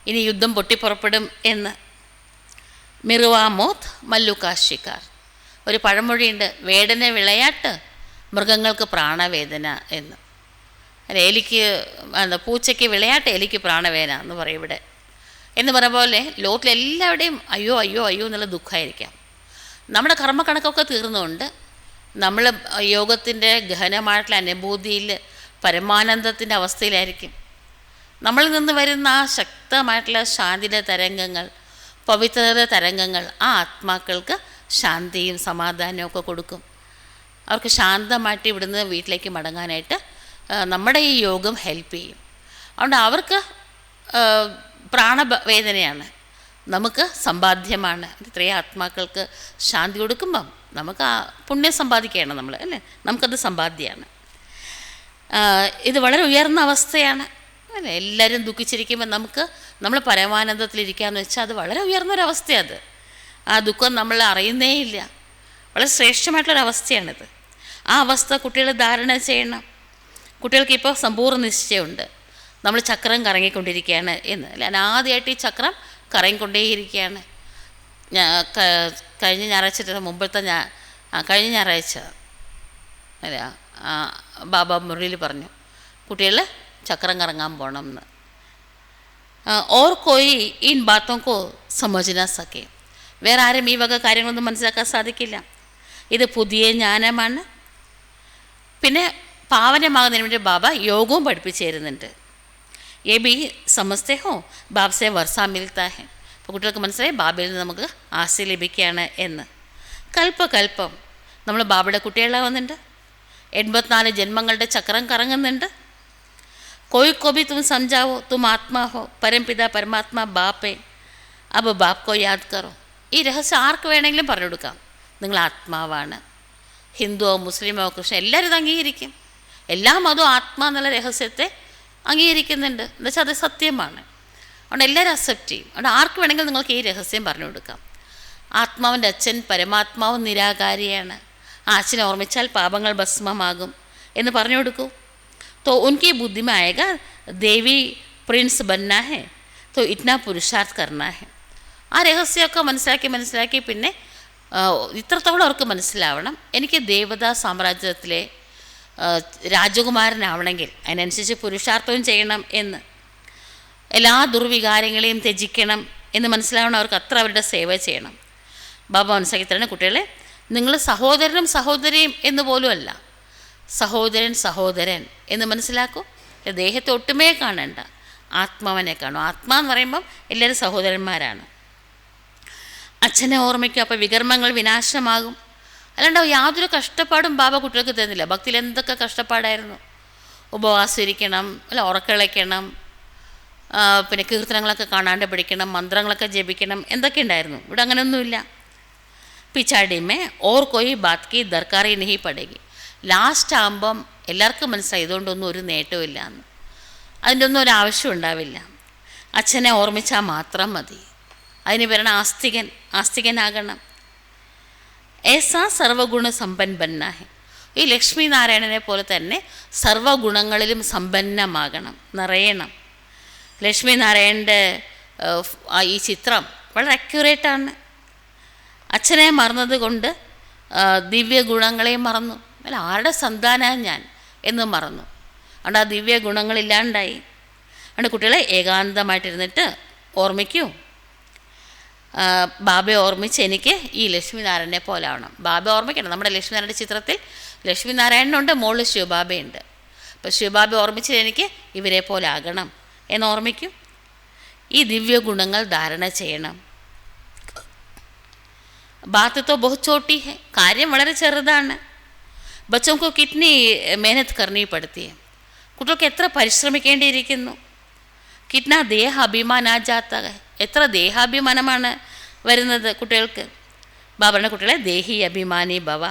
ഇനി യുദ്ധം പൊട്ടിപ്പുറപ്പെടും എന്ന്. മിറുവാ മോത്ത് മല്ലുക്കാ ശിക്കാർ. ഒരു പഴമൊഴിയുണ്ട്, വേടന വിളയാട്ട് മൃഗങ്ങൾക്ക് പ്രാണവേദന എന്ന്. അല്ല, എലിക്ക് പൂച്ചയ്ക്ക് വിളയാട്ട് എലിക്ക് പ്രാണവേദന എന്ന് പറയും ഇവിടെ. എന്ന് പറഞ്ഞ പോലെ ലോകത്തിലെല്ലാവരുടെയും അയ്യോ അയ്യോ അയ്യോ എന്നുള്ള ദുഃഖമായിരിക്കാം. നമ്മുടെ കർമ്മക്കണക്കൊക്കെ തീർന്നുകൊണ്ട് നമ്മൾ യോഗത്തിൻ്റെ ഗഹനമായിട്ടുള്ള അനുഭൂതിയിൽ പരമാനന്ദത്തിൻ്റെ അവസ്ഥയിലായിരിക്കും. നമ്മളിൽ നിന്ന് വരുന്ന ആ ശക്തമായിട്ടുള്ള ശാന്തിയുടെ തരംഗങ്ങൾ, പവിത്രത തരംഗങ്ങൾ ആ ആത്മാക്കൾക്ക് ശാന്തിയും സമാധാനവും ഒക്കെ കൊടുക്കും. അവർക്ക് ശാന്തമായിട്ട് ഇവിടുന്ന് വീട്ടിലേക്ക് മടങ്ങാനായിട്ട് നമ്മുടെ ഈ യോഗം ഹെൽപ്പ് ചെയ്യും. അതുകൊണ്ട് അവർക്ക് പ്രാണവേദനയാണ്, നമുക്ക് സമ്പാദ്യമാണ്. ഇത്രയും ആത്മാക്കൾക്ക് ശാന്തി കൊടുക്കുമ്പം നമുക്ക് ആ പുണ്യം സമ്പാദിക്കുകയാണ് നമ്മൾ, അല്ലേ? നമുക്കത് സമ്പാദ്യമാണ്. ഇത് വളരെ ഉയർന്ന അവസ്ഥയാണ്, അല്ലേ? എല്ലാവരും ദുഃഖിച്ചിരിക്കുമ്പോൾ നമ്മൾ പരമാനന്ദത്തിലിരിക്കുകയെന്ന് വെച്ചാൽ അത് വളരെ ഉയർന്നൊരവസ്ഥയാണ്. ആ ദുഃഖം നമ്മൾ അറിയുന്നേ ഇല്ല. വളരെ ശ്രേഷ്ഠമായിട്ടുള്ളൊരവസ്ഥയാണിത്. ആ അവസ്ഥ കുട്ടികൾ ധാരണ ചെയ്യണം. കുട്ടികൾക്ക് ഇപ്പോൾ സമ്പൂർണ്ണ നിശ്ചയമുണ്ട്, നമ്മൾ ചക്രം കറങ്ങിക്കൊണ്ടിരിക്കുകയാണ് എന്ന്, അല്ല? ആദ്യമായിട്ട് ഈ ചക്രം കറങ്ങിക്കൊണ്ടേയിരിക്കുകയാണ്. കഴിഞ്ഞ ഞായറാഴ്ച മുമ്പത്തെ കഴിഞ്ഞ ഞായറാഴ്ച അല്ല ബാബ മുരളിയിൽ പറഞ്ഞു കുട്ടികൾ ചക്രം കറങ്ങാൻ പോകണം എന്ന്. Or Koi in ബാത്തോക്കോ സമജ്ന സക്കെ. വേറെ ആരും ഈ വക കാര്യങ്ങളൊന്നും മനസ്സിലാക്കാൻ സാധിക്കില്ല. ഇത് പുതിയ ജ്ഞാനമാണ്. പിന്നെ പാവനമാകുന്നതിന് വേണ്ടി ബാബ യോഗവും പഠിപ്പിച്ചു തരുന്നുണ്ട്. ये भी समझते हो बाप से वर्षा मिलता है. അപ്പോൾ കുട്ടികൾക്ക് മനസ്സിലായി ബാബയിൽ നിന്ന് നമുക്ക് ആസ്തി ലഭിക്കുകയാണ് എന്ന്. കൽപ്പം നമ്മൾ ബാബയുടെ കുട്ടികളാവുന്നുണ്ട്. 84 ജന്മങ്ങളുടെ ചക്രം കറങ്ങുന്നുണ്ട്. കോയി തും സംജാവോ തും ആത്മാ ഹോ പരംപിതാ പരമാത്മാ ബാപ്പേ അബ് ബാപ് കോ യാദ് കറോ. ഈ രഹസ്യം ആർക്ക് വേണമെങ്കിലും പറഞ്ഞു കൊടുക്കാം. നിങ്ങൾ ആത്മാവാണ്. ഹിന്ദുവോ മുസ്ലിമോ ക്രിസ്ത്യൻ എല്ലാവരും ഇത് അംഗീകരിക്കും. എല്ലാ മതവും ആത്മാ എന്നുള്ള രഹസ്യത്തെ അംഗീകരിക്കുന്നുണ്ട്. എന്നുവെച്ചാൽ അത് സത്യമാണ്. അതുകൊണ്ട് എല്ലാവരും അക്സെപ്റ്റ് ചെയ്യും. അതുകൊണ്ട് ആർക്ക് വേണമെങ്കിലും നിങ്ങൾക്ക് ഈ രഹസ്യം പറഞ്ഞു കൊടുക്കാം. ആത്മാവിൻ്റെ അച്ഛൻ പരമാത്മാവും നിരാകാരിയാണ്. ആ അച്ഛനെ ഓർമ്മിച്ചാൽ പാപങ്ങൾ ഭസ്മമാകും എന്ന് പറഞ്ഞു കൊടുക്കൂ. तो उनकी बुद्धि में आएगा देवी प्रिंस बनना है तो इतना पुरुषार्थ करना है. ആ രഹസ്യമൊക്കെ മനസ്സിലാക്കി പിന്നെ ഇത്രത്തോളം അവർക്ക് മനസ്സിലാവണം, എനിക്ക് ദേവതാ സാമ്രാജ്യത്തിലെ രാജകുമാരനാവണമെങ്കിൽ അതിനനുസരിച്ച് പുരുഷാർത്ഥവും ചെയ്യണം എന്ന്, എല്ലാ ദുർവികാരങ്ങളെയും ത്യജിക്കണം എന്ന് മനസ്സിലാവണം അവർക്ക്. അത്ര അവരുടെ സേവ ചെയ്യണം. ബാബ മനസ്സിലാക്കി തരണം, കുട്ടികളെ നിങ്ങൾ സഹോദരനും സഹോദരിയും എന്ന് പോലും അല്ല, സഹോദരൻ എന്ന് മനസ്സിലാക്കൂ. ദേഹത്തെ ഒട്ടുമേ കാണണ്ട, ആത്മാവിനെ കാണും. ആത്മാന്ന് പറയുമ്പം എല്ലാവരും സഹോദരന്മാരാണ്. അച്ഛനെ ഓർമ്മിക്കും, അപ്പോൾ വികർമ്മങ്ങൾ വിനാശമാകും. അല്ലാണ്ട് യാതൊരു കഷ്ടപ്പാടും ബാബ കുട്ടികൾക്ക് തരുന്നില്ല. ഭക്തിയിൽ എന്തൊക്കെ കഷ്ടപ്പാടായിരുന്നു. ഉപവാസം ഇരിക്കണം, അല്ല ഉറക്കളിക്കണം, പിന്നെ കീർത്തനങ്ങളൊക്കെ കാണാണ്ട് പഠിക്കണം, മന്ത്രങ്ങളൊക്കെ ജപിക്കണം, എന്തൊക്കെ ഉണ്ടായിരുന്നു. ഇവിടെ അങ്ങനെയൊന്നുമില്ല. പിച്ചാടിമേ ഓർ കൊയ് ബാത് കി ദർക്കാറി നഹി പടേഗി. ലാസ്റ്റ് ആകുമ്പം എല്ലാവർക്കും മനസ്സിലായി ഇതുകൊണ്ടൊന്നും ഒരു നേട്ടവും ഇല്ല എന്ന്. അതിൻ്റെ ഒന്നും ഒരു ആവശ്യം ഉണ്ടാവില്ല. അച്ഛനെ ഓർമ്മിച്ചാൽ മാത്രം മതി. അതിന് പറയണ ആസ്തികനാകണം. ഏസാ സർവഗുണ സമ്പന്നഹെ. ഈ ലക്ഷ്മി നാരായണനെ പോലെ തന്നെ സർവഗുണങ്ങളിലും സമ്പന്നമാകണം, നിറയണം. ലക്ഷ്മി നാരായണൻ്റെ ഈ ചിത്രം വളരെ അക്യുറേറ്റാണ്. അച്ഛനെ മറന്നത് കൊണ്ട് ദിവ്യ ഗുണങ്ങളെയും മറന്നു. അല്ല, ആരുടെ സന്താനമാണ് ഞാൻ എന്ന് മറന്നു. അതുകൊണ്ട് ആ ദിവ്യ ഗുണങ്ങളില്ലാണ്ടായി. അതുകൊണ്ട് കുട്ടികളെ ഏകാന്തമായിട്ടിരുന്നിട്ട് ഓർമ്മിക്കൂ. ബാബയെ ഓർമ്മിച്ച് എനിക്ക് ഈ ലക്ഷ്മിനാരായണനെ പോലെ ആവണം. ബാബയെ ഓർമ്മിക്കണം. നമ്മുടെ ലക്ഷ്മിനാരായണൻ്റെ ചിത്രത്തിൽ ലക്ഷ്മിനാരായണനുണ്ട്, മുകളിൽ ശിവബാബയുണ്ട്. അപ്പോൾ ശിവബാബയെ ഓർമ്മിച്ച് എനിക്ക് ഇവരെ പോലെ ആകണം എന്ന് ഓർമ്മിക്കും. ഈ ദിവ്യ ഗുണങ്ങൾ ധാരണ ചെയ്യണം. ബാത്ത് തോ ബഹുത് ചോട്ടി ഹെ. കാര്യം വളരെ ചെറുതാണ്. ബച്ചോങ്കോ കിറ്റ്നി മേഹനത്ത് കർണി പടുത്തി. കുട്ടികൾക്ക് എത്ര പരിശ്രമിക്കേണ്ടിയിരിക്കുന്നു. കിറ്റ്ന ദേഹ അഭിമാന ജാത്ത. എത്ര ദേഹാഭിമാനമാണ് വരുന്നത് കുട്ടികൾക്ക്. ബാബയുടെ കുട്ടികളെ ദേഹി അഭിമാനി ഭവ.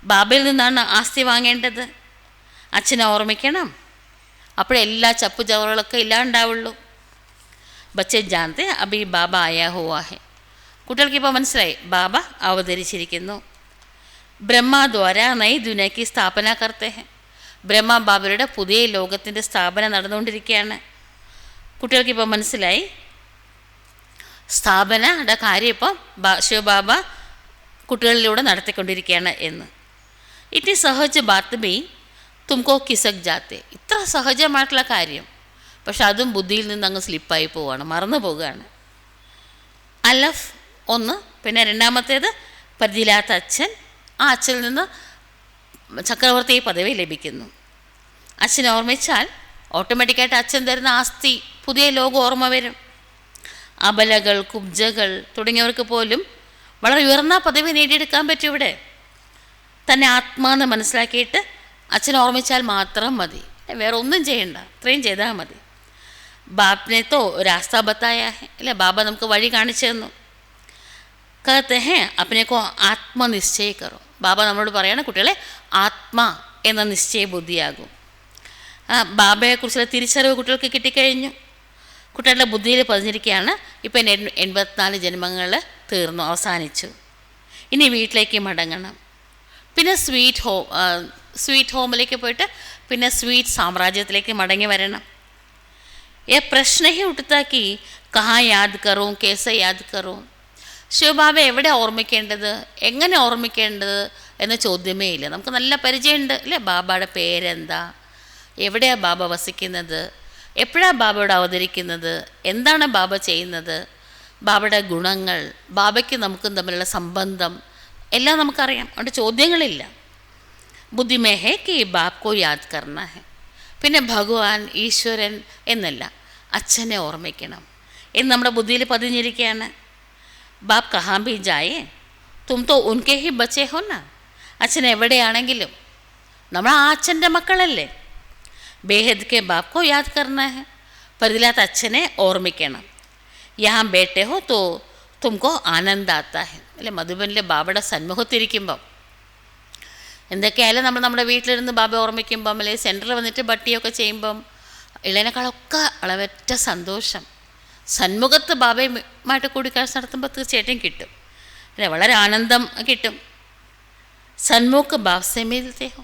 ബാബയിൽ നിന്നാണ് ആസ്തി വാങ്ങേണ്ടത്. അച്ഛനെ ഓർമ്മിക്കണം. അപ്പോഴെല്ലാ ചപ്പു ചവറുകളൊക്കെ ഇല്ലാണ്ടാവുള്ളൂ. ബച്ചെ ജാനത്തെ അബി ബാബ ആയാ ഹുവാ ഹെ. കുട്ടികൾക്കിപ്പോൾ മനസ്സിലായി, ബാബ അവതരിച്ചിരിക്കുന്നു. ബ്രഹ്മദ്വാര നയി ദുനിയയ്ക്ക് സ്ഥാപന കർത്തേ ഹെ. ബ്രഹ്മ ബാബയുടെ പുതിയ ലോകത്തിൻ്റെ സ്ഥാപന നടന്നുകൊണ്ടിരിക്കുകയാണ്. കുട്ടികൾക്കിപ്പോൾ മനസ്സിലായി സ്ഥാപനയുടെ കാര്യം ഇപ്പം ശിവബാബ കുട്ടികളിലൂടെ നടത്തിക്കൊണ്ടിരിക്കുകയാണ് എന്ന്. ഇറ്റ് സഹജ ബാത്ത് ബി തുംകോ കിസക് ജാത്തെ. ഇത്ര സഹജമായിട്ടുള്ള കാര്യം, പക്ഷെ അതും ബുദ്ധിയിൽ നിന്ന് അങ്ങ് സ്ലിപ്പായി പോവുകയാണ്, മറന്നു പോവുകയാണ്. അലഫ് ഒന്ന്, പിന്നെ രണ്ടാമത്തേത് പരിധിയില്ലാത്ത അച്ഛൻ. ആ അച്ഛനിൽ നിന്ന് ചക്രവർത്തി പദവി ലഭിക്കുന്നു. അച്ഛനെ ഓർമ്മിച്ചാൽ ഓട്ടോമാറ്റിക്കായിട്ട് അച്ഛൻ തരുന്ന ആസ്തി, പുതിയ ലോകം ഓർമ്മ വരും. അബലകൾ, കുബ്ജകൾ തുടങ്ങിയവർക്ക് പോലും വളരെ ഉയർന്ന പദവി നേടിയെടുക്കാൻ പറ്റും. ഇവിടെ തന്നെ ആത്മാന്ന് മനസ്സിലാക്കിയിട്ട് അച്ഛനെ ഓർമ്മിച്ചാൽ മാത്രം മതി, വേറെ ഒന്നും ചെയ്യണ്ട, ഇത്രയും ചെയ്താൽ മതി. ബാപ്പിനെ തോ രാസ്ത ബത്തായ അല്ലേ, ബാബ നമുക്ക് വഴി കാണിച്ചു തന്നു. कहते हैं अपने को ആത്മനിശ്ചയ കറോ. ബാബ നമ്മളോട് പറയാണ്, കുട്ടികളെ ആത്മാ എന്ന നിശ്ചയ ബുദ്ധിയാകും. ബാബയെക്കുറിച്ചുള്ള തിരിച്ചറിവ് കുട്ടികൾക്ക് കിട്ടിക്കഴിഞ്ഞു. കുട്ടികളുടെ ബുദ്ധിയിൽ പതിഞ്ഞിരിക്കുകയാണ്. ഇപ്പം 84 ജന്മങ്ങൾ തീർന്നു, അവസാനിച്ചു. ഇനി വീട്ടിലേക്ക് മടങ്ങണം. പിന്നെ സ്വീറ്റ് ഹോമിലേക്ക് പോയിട്ട് പിന്നെ സ്വീറ്റ് സാമ്രാജ്യത്തിലേക്ക് മടങ്ങി വരണം. ഏ പ്രശ്ന ഹി ഉടുത്താക്കി കഹാ യാദ് കറൂ, കേസ യാദ് കറൂ. ശിവബാബ എവിടെ ഓർമ്മിക്കേണ്ടത്, എങ്ങനെ ഓർമ്മിക്കേണ്ടത് എന്ന ചോദ്യമേ ഇല്ല. നമുക്ക് നല്ല പരിചയമുണ്ട് അല്ലേ, ബാബയുടെ പേരെന്താ, എവിടെയാണ് ബാബ വസിക്കുന്നത്, എപ്പോഴാണ് ബാബയോട് അവതരിക്കുന്നത്, എന്താണ് ബാബ ചെയ്യുന്നത്, ബാബയുടെ ഗുണങ്ങൾ, ബാബയ്ക്ക് നമുക്കും തമ്മിലുള്ള സംബന്ധം എല്ലാം നമുക്കറിയാം. അതുകൊണ്ട് ചോദ്യങ്ങളില്ല. ബുദ്ധിമേ ഹേ കി ബാപ്കോ യാദ് കർണ ഹെ. പിന്നെ ഭഗവാൻ, ഈശ്വരൻ എന്നല്ല, അച്ഛനെ ഓർമ്മിക്കണം എന്ന് നമ്മുടെ ബുദ്ധിയിൽ പതിഞ്ഞിരിക്കുകയാണ്. ബാപ്പ് കഹാം ഭി ജായേ തും തോ ഉൻകെ ഹി ബച്ചേ ഹോ നാ. അച്ഛൻ എവിടെയാണെങ്കിലും നമ്മൾ ആ അച്ഛൻ്റെ മക്കളല്ലേ. ബേഹദ് കെ ബാപ്കോ യാദ് കർണ ഹെ. പരിധിയില്ലാത്ത അച്ഛനെ ഓർമ്മിക്കണം. യഹാം ബേട്ടെ ഹോ തോ തുംകോ ആനന്ദാത്ത ഹെ. അല്ലെ, മധുബനിലെ ബാബയുടെ സന്മുഖത്തിരിക്കുമ്പം എന്തൊക്കെയായാലും നമ്മൾ നമ്മുടെ വീട്ടിലിരുന്ന് ബാബ ഓർമ്മിക്കുമ്പം അല്ലെങ്കിൽ സെൻറ്ററിൽ വന്നിട്ട് ബട്ടിയൊക്കെ ചെയ്യുമ്പം ഇളയനേക്കാളൊക്കെ അളവറ്റ സന്തോഷം സന്മുഖത്ത് ബാബയുമായിട്ട് കൂടിക്കാഴ്ച നടത്തുമ്പോൾ തീർച്ചയായിട്ടും കിട്ടും അല്ലേ, വളരെ ആനന്ദം കിട്ടും. സന്മുഖ് ബാബ്സെ മിൽത്തെ ഹോ.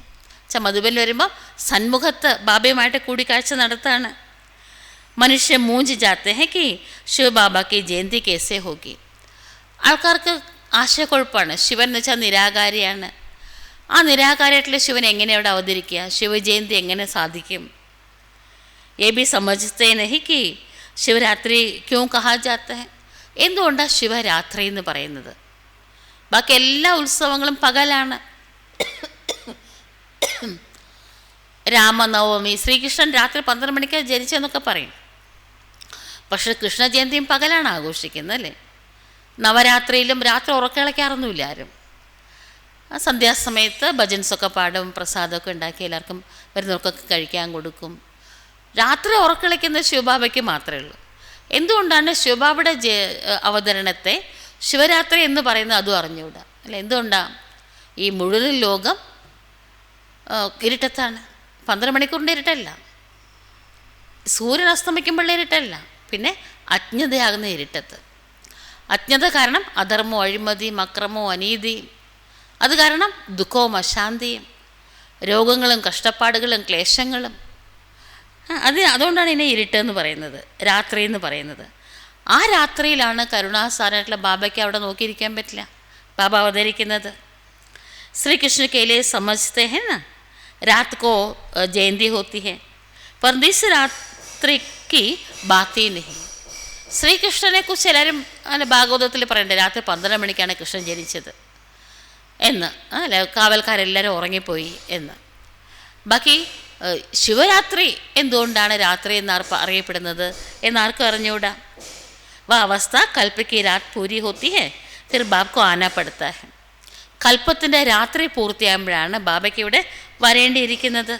മധുബനിൽ വരുമ്പോൾ സന്മുഖത്ത് ബാബയുമായിട്ട് കൂടിക്കാഴ്ച നടത്താണ്. മനുഷ്യ മൂഞ്ച് ജാത്തെ ഹെ കി ശിവബാബ കി ജയന്തി കേസേ ഹോഗി. ആൾക്കാർക്ക് ആശയക്കുഴപ്പമാണ്. ശിവൻ എന്ന് വെച്ചാൽ നിരാകാരിയാണ്. ആ നിരാകാരിയായിട്ടുള്ള ശിവൻ എങ്ങനെ അവിടെ അവതരിക്കുക? ശിവജയന്തി എങ്ങനെ സാധിക്കും? ये भी समझते नहीं कि ശിവരാത്രി ക്യോं കഹാ ജാത്ത ഹെ. എന്തുകൊണ്ടാണ് ശിവരാത്രി എന്ന് പറയുന്നത്? ബാക്കി എല്ലാ ഉത്സവങ്ങളും പകലാണ്. രാമനവമി, ശ്രീകൃഷ്ണൻ രാത്രി 12 മണിക്ക് ജനിച്ചെന്നൊക്കെ പറയും. പക്ഷേ കൃഷ്ണജയന്തിയും പകലാണ് ആഘോഷിക്കുന്നത് അല്ലേ? നവരാത്രിയിലും രാത്രി ഉറക്കളയ്ക്കാറൊന്നുമില്ല ആരും. ആ സന്ധ്യാസമയത്ത് ഭജൻസൊക്കെ പാടും, പ്രസാദമൊക്കെ ഉണ്ടാക്കി എല്ലാവർക്കും വരുന്നവർക്കൊക്കെ കഴിക്കാൻ കൊടുക്കും. രാത്രി ഉറക്കളിക്കുന്നത് ശിവബാബയ്ക്ക് മാത്രമേ ഉള്ളൂ. എന്തുകൊണ്ടാണ് ശിവബാബയുടെ അവതരണത്തെ ശിവരാത്രി എന്ന് പറയുന്നത്? അതും അറിഞ്ഞുകൂടാ അല്ല. എന്തുകൊണ്ടാണ്? ഈ മുഴുവൻ ലോകം ഇരുട്ടത്താണ്. 12 മണിക്കൂറിൻ്റെ ഇരുട്ടല്ല, സൂര്യൻ അസ്തമിക്കുമ്പോഴുള്ള ഇരുട്ടല്ല, പിന്നെ അജ്ഞതയാകുന്ന ഇരുട്ടത്ത്. അജ്ഞത കാരണം അധർമ്മവും അഴിമതിയും അക്രമവും അനീതിയും, അത് കാരണം ദുഃഖവും അശാന്തിയും രോഗങ്ങളും കഷ്ടപ്പാടുകളും ക്ലേശങ്ങളും. അതുകൊണ്ടാണ് ഇതിനെ ഇരുട്ടെന്ന് പറയുന്നത്, രാത്രി എന്ന് പറയുന്നത്. ആ രാത്രിയിലാണ് കരുണാസാരമായിട്ടുള്ള ബാബയ്ക്ക് അവിടെ നോക്കിയിരിക്കാൻ പറ്റില്ല, ബാബ അവതരിക്കുന്നത്. ശ്രീകൃഷ്ണ के लिए समझते हैं ना रात को जयंती होती है पर इस रात्रि की बात ही नहीं. ശ്രീകൃഷ്ണനെ കുറിച്ച് എല്ലാവരും അല്ല ഭാഗവതത്തിൽ പറയണ്ടേ, രാത്രി 12 മണിക്കാണ് കൃഷ്ണൻ ജനിച്ചത് എന്ന്, അല്ല കാവൽക്കാരെല്ലാവരും ഉറങ്ങിപ്പോയി എന്ന്. ബാക്കി ശിവരാത്രി എന്തുകൊണ്ടാണ് രാത്രി എന്ന് അറിയപ്പെടുന്നത് എന്നാർക്കും അറിഞ്ഞുകൂടാ. വ അവസ്ഥ കൽപ്പയ്ക്ക് രാത് പൂരി ഹോത്തി ഹെ ഫിർ ബാബ്കോ ആന പടുത്ത ഹെ. കൽപ്പത്തിൻ്റെ രാത്രി പൂർത്തിയാകുമ്പോഴാണ് ബാബയ്ക്ക് ഇവിടെ വരേണ്ടിയിരിക്കുന്നത്.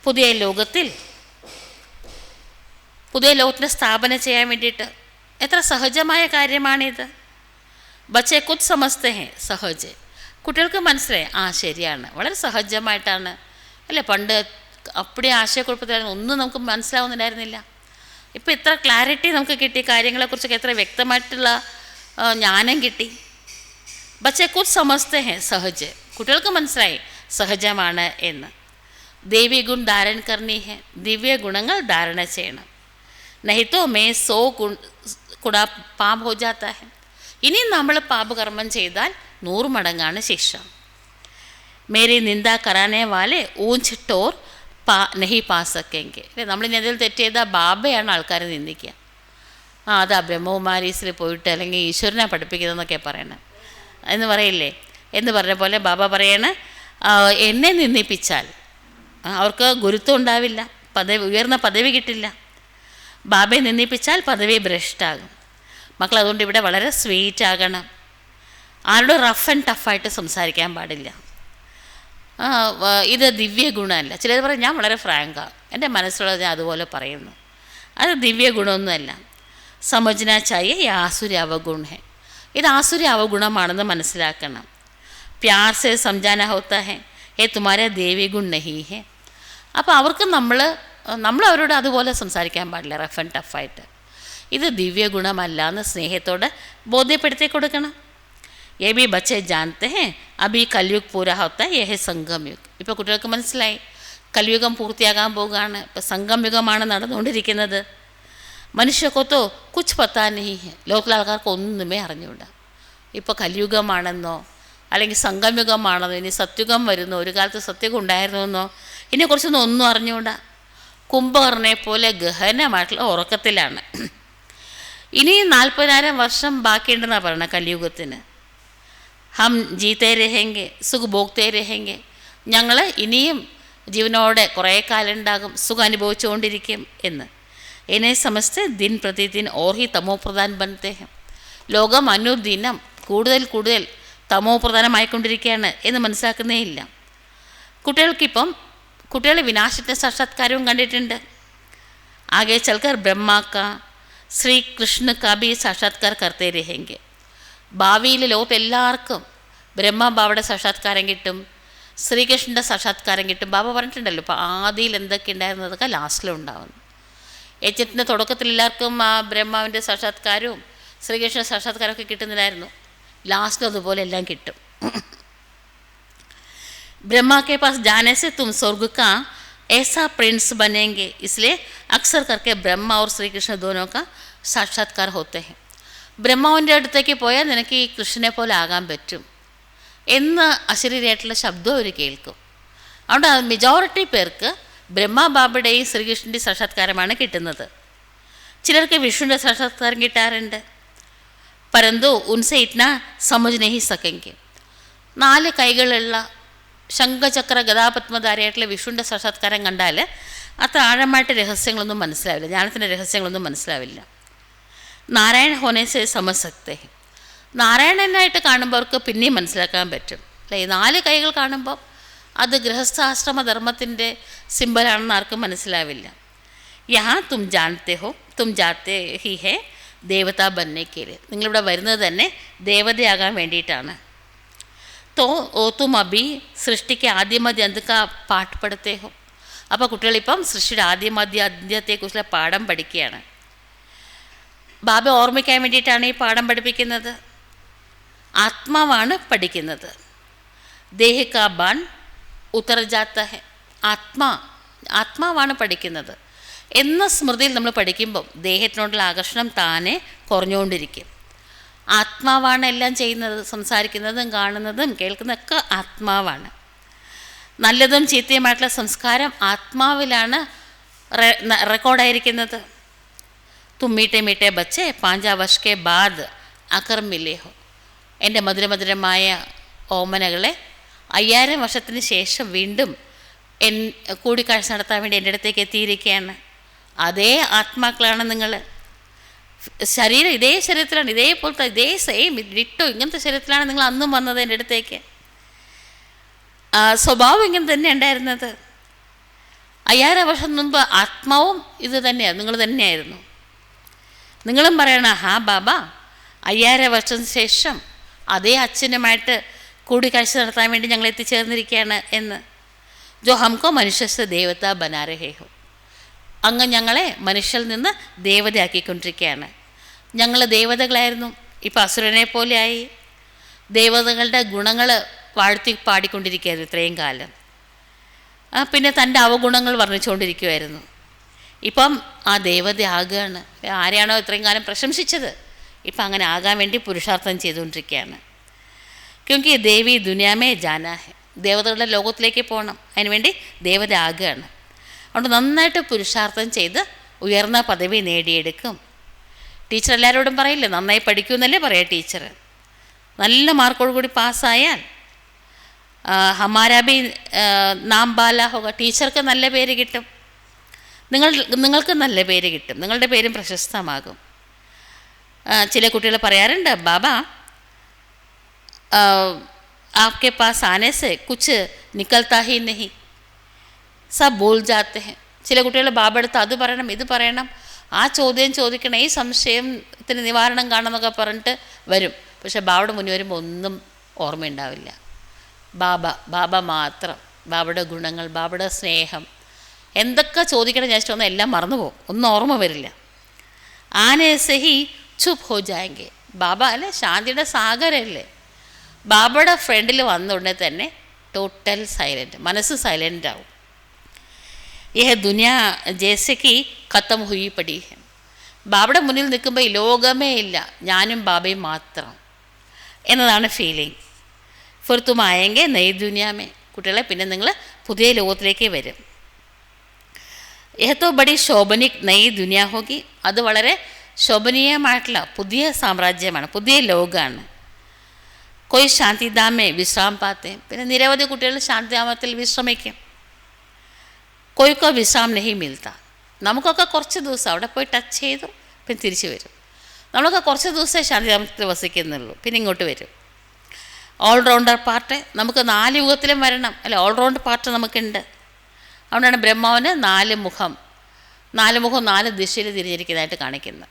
പുതിയ ലോകത്തിൻ്റെ സ്ഥാപന ചെയ്യാൻ വേണ്ടിയിട്ട്. എത്ര സഹജമായ കാര്യമാണിത്. ബച്ചെ കുച്ച് സമസ്തേ ഹെ സഹജ്. കുട്ടികൾക്ക് മനസ്സിലായി, ആ ശരിയാണ്, വളരെ സഹജമായിട്ടാണ് അല്ലേ. പണ്ട് അപ്പടി ആശയക്കുഴപ്പത്തിലായിരുന്നു, ഒന്നും നമുക്ക് മനസ്സിലാവുന്നുണ്ടായിരുന്നില്ല. ഇപ്പോൾ ഇത്ര ക്ലാരിറ്റി നമുക്ക് കിട്ടി, കാര്യങ്ങളെക്കുറിച്ചൊക്കെ എത്ര വ്യക്തമായിട്ടുള്ള ജ്ഞാനം കിട്ടി. ബച്ചെ കുച്ച് സമസ്തേ ഹെ സഹജ്. കുട്ടികൾക്ക് മനസ്സിലായി സഹജമാണ് എന്ന്. ദേവി ഗുൺ ധാരൺ കർണി ഹെ. ദിവ്യ ഗുണങ്ങൾ ധാരണ ചെയ്യണം. നഹിത്തോ മേ 100 ഗുണ പാപ് ഹോ ജാത്ത ഹെ. ഇനിയും നമ്മൾ പാപകർമ്മം ചെയ്താൽ 100 മടങ്ങാണ് ശിക്ഷ. മേരി നിന്ദ കരാനെ വാലെ ഊഞ്ച് ടോർ നഹി പാ സക്കെങ്കിൽ. നമ്മളിനി എന്തെങ്കിലും തെറ്റ് ചെയ്താൽ ബാബയാണ് ആൾക്കാരെ നിന്ദിക്കുക. അതാ ബ്രഹ്മകുമാരീസിൽ പോയിട്ട് അല്ലെങ്കിൽ ഈശ്വരനെ പഠിപ്പിക്കുന്നതെന്നൊക്കെ പറയണേ എന്ന് പറയില്ലേ. എന്ന് പറഞ്ഞ പോലെ ബാബ പറയണേ, എന്നെ നിന്ദിപ്പിച്ചാൽ അവർക്ക് ഗുരുത്വം ഉണ്ടാവില്ല, ഉയർന്ന പദവി കിട്ടില്ല. ബാബയെ നിന്ദിപ്പിച്ചാൽ പദവി ഭ്രഷ്ടാകും. മക്കൾ അതുകൊണ്ട് ഇവിടെ വളരെ സ്വീറ്റ് ആകണം. ആരോടും റഫ് ആൻഡ് ടഫായിട്ട് സംസാരിക്കാൻ പാടില്ല. ഇത് ദിവ്യ ഗുണമല്ല. ചിലർ പറയും ഞാൻ വളരെ ഫ്രാങ്കാണ്, എൻ്റെ മനസ്സിലുള്ളത് ഞാൻ അതുപോലെ പറയുന്നു. അത് ദിവ്യ ഗുണമൊന്നുമല്ല. സമജ്ന ചായ ഈ ആസുരി അവഗുൺ ഹെ. ഇത് ആസുരി അവഗുണമാണെന്ന് മനസ്സിലാക്കണം. പ്യാർ സെ സംജാന ഹോത്താ ഹെ ഏ തുമാര ദേവി ഗുൺ നഹി ഹെ. അപ്പോൾ അവർക്ക് നമ്മൾ അവരോട് അതുപോലെ സംസാരിക്കാൻ പാടില്ല, റഫ് ആൻഡ് ടഫായിട്ട്. ഇത് ദിവ്യ ഗുണമല്ല എന്ന് സ്നേഹത്തോടെ ബോധ്യപ്പെടുത്തി കൊടുക്കണം. ये भी बच्चे जानते हैं अभी कलयुग पूरा होता है, यह है संगम युग. ഇപ്പോൾ കുട്ടികൾക്ക് മനസ്സിലായി കലിയുഗം പൂർത്തിയാകാൻ പോകുകയാണ്. ഇപ്പോൾ സംഗം യുഗമാണ് നടന്നുകൊണ്ടിരിക്കുന്നത്. മനുഷ്യർക്കൊത്തോ കുച്ച് പത്താ നഹി ഹെ. ലോകത്തിലെ ആൾക്കാർക്ക് ഒന്നുമേ അറിഞ്ഞുകൂടാ. ഇപ്പോൾ കലിയുഗമാണെന്നോ അല്ലെങ്കിൽ സംഗമയുഗമാണെന്നോ ഇനി സത്യുഗം വരുന്നോ ഒരു കാലത്ത് സത്യുഗം ഉണ്ടായിരുന്നുവെന്നോ ഇതിനെക്കുറിച്ചൊന്നും ഒന്നും അറിഞ്ഞുകൂടാ. കുംഭകർണനെ പോലെ ഗഹനമായിട്ടുള്ള ഉറക്കത്തിലാണ്. ഇനി 40,000 വർഷം ബാക്കിയുണ്ടെന്നാണ് പറയുന്നത് കലിയുഗത്തിന്. ഹം ജീത്തേ രഹെങ്കെ സുഖ് ഭോഗ്തേ രഹെങ്കെ. ഞങ്ങൾ ഇനിയും ജീവനോടെ കുറേ കാലം ഉണ്ടാകും, സുഖം അനുഭവിച്ചുകൊണ്ടിരിക്കും എന്ന്. എന്നെ സമസ്ത ദിൻ പ്രതിദിൻ ഓർ ഹി തമോ പ്രധാൻ ബനത്തെ ഹെ. ലോകം അനുദിനം കൂടുതൽ തമോ പ്രധാനമായിക്കൊണ്ടിരിക്കുകയാണ് എന്ന് മനസ്സിലാക്കുന്നേ ഇല്ല. കുട്ടികൾ വിനാശത്തെ സാക്ഷാത്കാരവും കണ്ടിട്ടുണ്ട്. ആകെ ചൽക്കർ ബ്രഹ്മാക്ക ശ്രീകൃഷ്ണ കാ ഭി സാക്ഷാത്കാർ കർത്തേ രഹെങ്കെ. ഭാവിയിൽ ലോകത്ത് എല്ലാവർക്കും ബ്രഹ്മബാബയുടെ സാക്ഷാത്കാരം കിട്ടും, ശ്രീകൃഷ്ണൻ്റെ സാക്ഷാത്കാരം കിട്ടും. ബാബ പറഞ്ഞിട്ടുണ്ടല്ലോ, ഇപ്പോൾ ആദിയിൽ എന്തൊക്കെ ഉണ്ടായിരുന്നതൊക്കെ ലാസ്റ്റിലും ഉണ്ടാവുന്നു. യജ്ഞത്തിൻ്റെ തുടക്കത്തിൽ എല്ലാവർക്കും ആ ബ്രഹ്മാവിൻ്റെ സാക്ഷാത്കാരവും ശ്രീകൃഷ്ണ സാക്ഷാത്കാരമൊക്കെ കിട്ടുന്നില്ലായിരുന്നു. ലാസ്റ്റിലും അതുപോലെ എല്ലാം കിട്ടും. ബ്രഹ്മ കെ പാസ് ജാനെ സെ തും സ്വർഗ കാ ऐसा प्रिंस बनेंगे, इसलिए अक्सर करके ब्रह्मा और श्री कृष्ण दोनों का साक्षात्कार होते हैं. ബ്രഹ്മാവിൻ്റെ അടുത്തേക്ക് പോയാൽ നിനക്ക് ഈ കൃഷ്ണനെ പോലെ ആകാൻ പറ്റും എന്ന് അശരീരിയായിട്ടുള്ള ശബ്ദം അവർ കേൾക്കും. അതുകൊണ്ട് മെജോറിറ്റി പേർക്ക് ബ്രഹ്മാ ബാബയുടെയും ശ്രീകൃഷ്ണൻ്റെയും സാക്ഷാത്കാരമാണ് കിട്ടുന്നത്. ചിലർക്ക് വിഷ്ണുവിൻ്റെ സാക്ഷാത്കാരം കിട്ടാറുണ്ട്. പരന്തു ഉൻസെ ഇറ്റ്ന സമജ് നഹി സക്കെങ്കിൽ. 4 കൈകളുള്ള ശംഖചക്ര ഗദാപത്മധാരിയായിട്ടുള്ള വിഷ്ണുവിൻ്റെ സാക്ഷാത്കാരം കണ്ടാൽ അത്ര ആഴമായിട്ട് രഹസ്യങ്ങളൊന്നും മനസ്സിലാവില്ല, ജ്ഞാനത്തിൻ്റെ രഹസ്യങ്ങളൊന്നും മനസ്സിലാവില്ല. നാരായണ ഹോനേസെ സമസക്തേ, നാരായണനായിട്ട് കാണുമ്പോൾ അവർക്ക് പിന്നെയും മനസ്സിലാക്കാൻ പറ്റും അല്ലേ. 4 കൈകൾ കാണുമ്പോൾ അത് ഗൃഹസ്ഥാശ്രമ ധർമ്മത്തിൻ്റെ സിമ്പലാണെന്ന് ആർക്കും മനസ്സിലാവില്ല. യഹാ തും ജാനത്തെ ഹോ തും ജാത്തെ ഹി ഹേ ദേവത ബന്നേക്കേല്, നിങ്ങളിവിടെ വരുന്നത് തന്നെ ദേവതയാകാൻ വേണ്ടിയിട്ടാണ്. തും അഭി സൃഷ്ടിക്ക് ആദ്യമധ്യ അന്തിക്ക പാട്ട് പഠിത്തേ ഹോ. അപ്പോൾ കുട്ടികളിപ്പം സൃഷ്ടിയുടെ ആദ്യമധ്യ അന്ത്യത്തെക്കുറിച്ചുള്ള പാഠം പഠിക്കുകയാണ്. ബാബ ഓർമ്മിക്കാൻ വേണ്ടിയിട്ടാണ് ഈ പാഠം പഠിപ്പിക്കുന്നത്. ആത്മാവാണ് പഠിക്കുന്നത്. ദേഹ കാ ബാൻ ഉത്തർ ജാത്ത ഹെ. ആത്മാവാണ് പഠിക്കുന്നത് എന്ന സ്മൃതിയിൽ നമ്മൾ പഠിക്കുമ്പം ദേഹത്തിനോടുള്ള ആകർഷണം താനെ കുറഞ്ഞുകൊണ്ടിരിക്കും. ആത്മാവാണ് എല്ലാം ചെയ്യുന്നത്, സംസാരിക്കുന്നതും കാണുന്നതും കേൾക്കുന്നതൊക്കെ ആത്മാവാണ്. നല്ലതും ചീത്തയുമായിട്ടുള്ള സംസ്കാരം ആത്മാവിലാണ് റെക്കോർഡായിരിക്കുന്നത്. തും മീട്ടെ മീട്ടെ ബച്ചെ 5 വർഷ കെ ബാദ് അകർ മിലേ ഹോ. എൻ്റെ മധുരമധുരമായ ഓമനകളെ 5000 വർഷത്തിന് ശേഷം വീണ്ടും കൂടിക്കാഴ്ച നടത്താൻ വേണ്ടി എൻ്റെ അടുത്തേക്ക് എത്തിയിരിക്കുകയാണ്. അതേ ആത്മാക്കളാണ് നിങ്ങൾ. ശരീരം ഇതേ ശരീരത്തിലാണ്, ഇതേപോലത്തെ ഇതേ സെയിം ഡിട്ടോ ഇങ്ങനത്തെ ശരീരത്തിലാണ് നിങ്ങൾ അന്നും വന്നത് എൻ്റെ അടുത്തേക്ക്. സ്വഭാവം ഇങ്ങനെ തന്നെ ഉണ്ടായിരുന്നത്. 5000 വർഷം മുമ്പ് ആത്മാവും ഇത് തന്നെയാണ്, നിങ്ങൾ തന്നെയായിരുന്നു. നിങ്ങളും പറയണം, ഹാ ബാബ 5000 വർഷത്തിന് ശേഷം അതേ അച്ഛനുമായിട്ട് കൂടിക്കാഴ്ച നടത്താൻ വേണ്ടി ഞങ്ങൾ എത്തിച്ചേർന്നിരിക്കുകയാണ് എന്ന്. ജോ ഹംകോ മനുഷ്യസ് ദേവത ബനാരഹേ ഹോ. അങ്ങ് ഞങ്ങളെ മനുഷ്യരിൽ നിന്ന് ദേവതയാക്കിക്കൊണ്ടിരിക്കുകയാണ്. ഞങ്ങൾ ദേവതകളായിരുന്നു, ഇപ്പം അസുരനെ പോലെയായി. ദേവതകളുടെ ഗുണങ്ങൾ വാഴ്ത്തി പാടിക്കൊണ്ടിരിക്കുകയായിരുന്നു ഇത്രയും കാലം. പിന്നെ തൻ്റെ അവഗുണങ്ങൾ വർണ്ണിച്ചുകൊണ്ടിരിക്കുമായിരുന്നു. ഇപ്പം ആ ദേവത ആകുകയാണ്. ആരെയാണോ ഇത്രയും കാലം പ്രശംസിച്ചത് ഇപ്പം അങ്ങനെ ആകാൻ വേണ്ടി പുരുഷാർത്ഥം ചെയ്തുകൊണ്ടിരിക്കുകയാണ്. ക്യോങ്കി ദേവി ദുനിയാമേ ജാനാ ഹെ. ദേവതകളുടെ ലോകത്തിലേക്ക് പോകണം, അതിനുവേണ്ടി ദേവത ആകുകയാണ്. അതുകൊണ്ട് നന്നായിട്ട് പുരുഷാർത്ഥം ചെയ്ത് ഉയർന്ന പദവി നേടിയെടുക്കും. ടീച്ചർ എല്ലാവരോടും പറയില്ലേ, നന്നായി പഠിക്കുമെന്നല്ലേ പറയാം ടീച്ചർ. നല്ല മാർക്കോടുകൂടി പാസ്സായാൽ ഹമാരാ ബി നാം ബാല ഹോക, ടീച്ചർക്ക് നല്ല പേര് കിട്ടും, നിങ്ങൾക്ക് നല്ല പേര് കിട്ടും, നിങ്ങളുടെ പേരും പ്രശസ്തമാകും. ചില കുട്ടികൾ പറയാറുണ്ട്, ബാബ आपके पास आने से कुछ निकलता ही नहीं, सब भूल जाते हैं. ചില കുട്ടികൾ ബാബ അടുത്ത് അത് പറയണം ഇത് പറയണം, ആ ചോദ്യം ചോദിക്കണം, ഈ സംശയത്തിന് നിവാരണം കാണണമെന്നൊക്കെ പറഞ്ഞിട്ട് വരും. പക്ഷേ ബാബയുടെ മുന്നിൽ വരുമ്പോൾ ഒന്നും ഓർമ്മയുണ്ടാവില്ല. ബാബ മാത്രം, ബാബയുടെ ഗുണങ്ങൾ, ബാബയുടെ സ്നേഹം, എന്തൊക്കെ ചോദിക്കണം ഞാൻ ഇഷ്ടമൊന്നും എല്ലാം മറന്നുപോകും, ഒന്നും ഓർമ്മ വരില്ല. ആനെ സഹി ചുപ് ഹോ ജായെങ്കെ. ബാബ അല്ലേ ശാന്തിയുടെ സാഗരല്ലേ, ബാബയുടെ ഫ്രണ്ടിൽ വന്ന ഉടനെ തന്നെ ടോട്ടൽ സൈലൻറ്റ്, മനസ്സ് സൈലൻ്റ് ആവും. യഹ ദുനിയ ജേസയ്ക്ക് ഖത്തം ഹുയി പടി ഹെ. ബാബയുടെ മുന്നിൽ നിൽക്കുമ്പോൾ ഈ ലോകമേ ഇല്ല, ഞാനും ബാബയും മാത്രം എന്നതാണ് ഫീലിംഗ്. ഫിർ തും ആയെങ്കെ നയി ദുനിയാമേ. കുട്ടികളെ പിന്നെ നിങ്ങൾ പുതിയ ലോകത്തിലേക്ക് വരും. യഹത്തോ ബടി ശോഭനിക് നയി ദുനിയ ഹോഗി. അത് വളരെ ശോഭനീയമായിട്ടുള്ള പുതിയ സാമ്രാജ്യമാണ്, പുതിയ ലോകമാണ്. കൊയ് ശാന്തിധാമേ വിശ്രാം പാത്തേ. പിന്നെ നിരവധി കുട്ടികൾ ശാന്തിധാമത്തിൽ വിശ്രമിക്കും. കൊയ്ക്കോ വിശ്രാം നഹി മിൽത്ത. നമുക്കൊക്കെ കുറച്ച് ദിവസം അവിടെ പോയി ടച്ച് ചെയ്തു പിന്നെ തിരിച്ചു വരും. നമ്മളൊക്കെ കുറച്ച് ദിവസമേ ശാന്തിധാമത്തിൽ വസിക്കുന്നുള്ളൂ, പിന്നെ ഇങ്ങോട്ട് വരും. ഓൾറൗണ്ടർ പാർട്ട് നമുക്ക് 4 യുഗത്തിലും വരണം അല്ല, ഓൾറൗണ്ട് പാർട്ട് നമുക്കുണ്ട്. അതുകൊണ്ടാണ് ബ്രഹ്മാവിന് 4 മുഖം 4 ദിശയിൽ തിരിഞ്ഞിരിക്കുന്നതായിട്ട് കാണിക്കുന്നത്.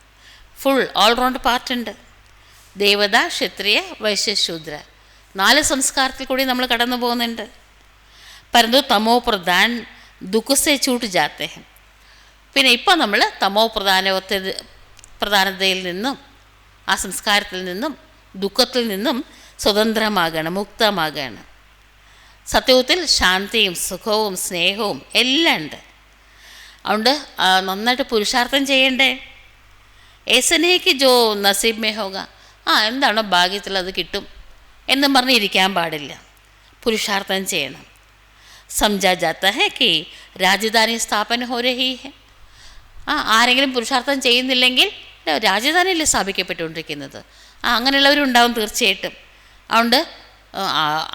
ഫുൾ ഓൾറൗണ്ട് പാർട്ടുണ്ട്. ദേവത, ക്ഷത്രിയ, വൈശ്യ, ശൂദ്ര 4 സംസ്കാരത്തിൽ കൂടി നമ്മൾ കടന്നു പോകുന്നുണ്ട്. പരന്തു തമോ പ്രധാൻ ദുഃഖസെ ചൂട്ട് ജാത്തെ. പിന്നെ ഇപ്പം നമ്മൾ തമോ പ്രധാനതയിൽ നിന്നും ആ സംസ്കാരത്തിൽ നിന്നും ദുഃഖത്തിൽ നിന്നും സ്വതന്ത്രമാകണം, മുക്തമാകണം. സത്യത്തിൽ ശാന്തിയും സുഖവും സ്നേഹവും എല്ലാം ഉണ്ട്. അതുകൊണ്ട് നന്നായിട്ട് പുരുഷാർത്ഥം ചെയ്യണ്ടേ. ഏസനേക്ക് ജോ നസീബ് മേ ഹോഗ, എന്താണോ ഭാഗ്യത്തിൽ അത് കിട്ടും എന്നും പറഞ്ഞ് ഇരിക്കാൻ പാടില്ല. പുരുഷാർത്ഥം ചെയ്യണം. സംജാ ജാത്ത ഹെ കി രാജധാനി സ്ഥാപന ഹോ രഹി ഹെ. ആരെങ്കിലും പുരുഷാർത്ഥം ചെയ്യുന്നില്ലെങ്കിൽ രാജധാനിയിൽ സ്ഥാപിക്കപ്പെട്ടുകൊണ്ടിരിക്കുന്നത്. അങ്ങനെയുള്ളവരുണ്ടാവും തീർച്ചയായിട്ടും. അതുകൊണ്ട്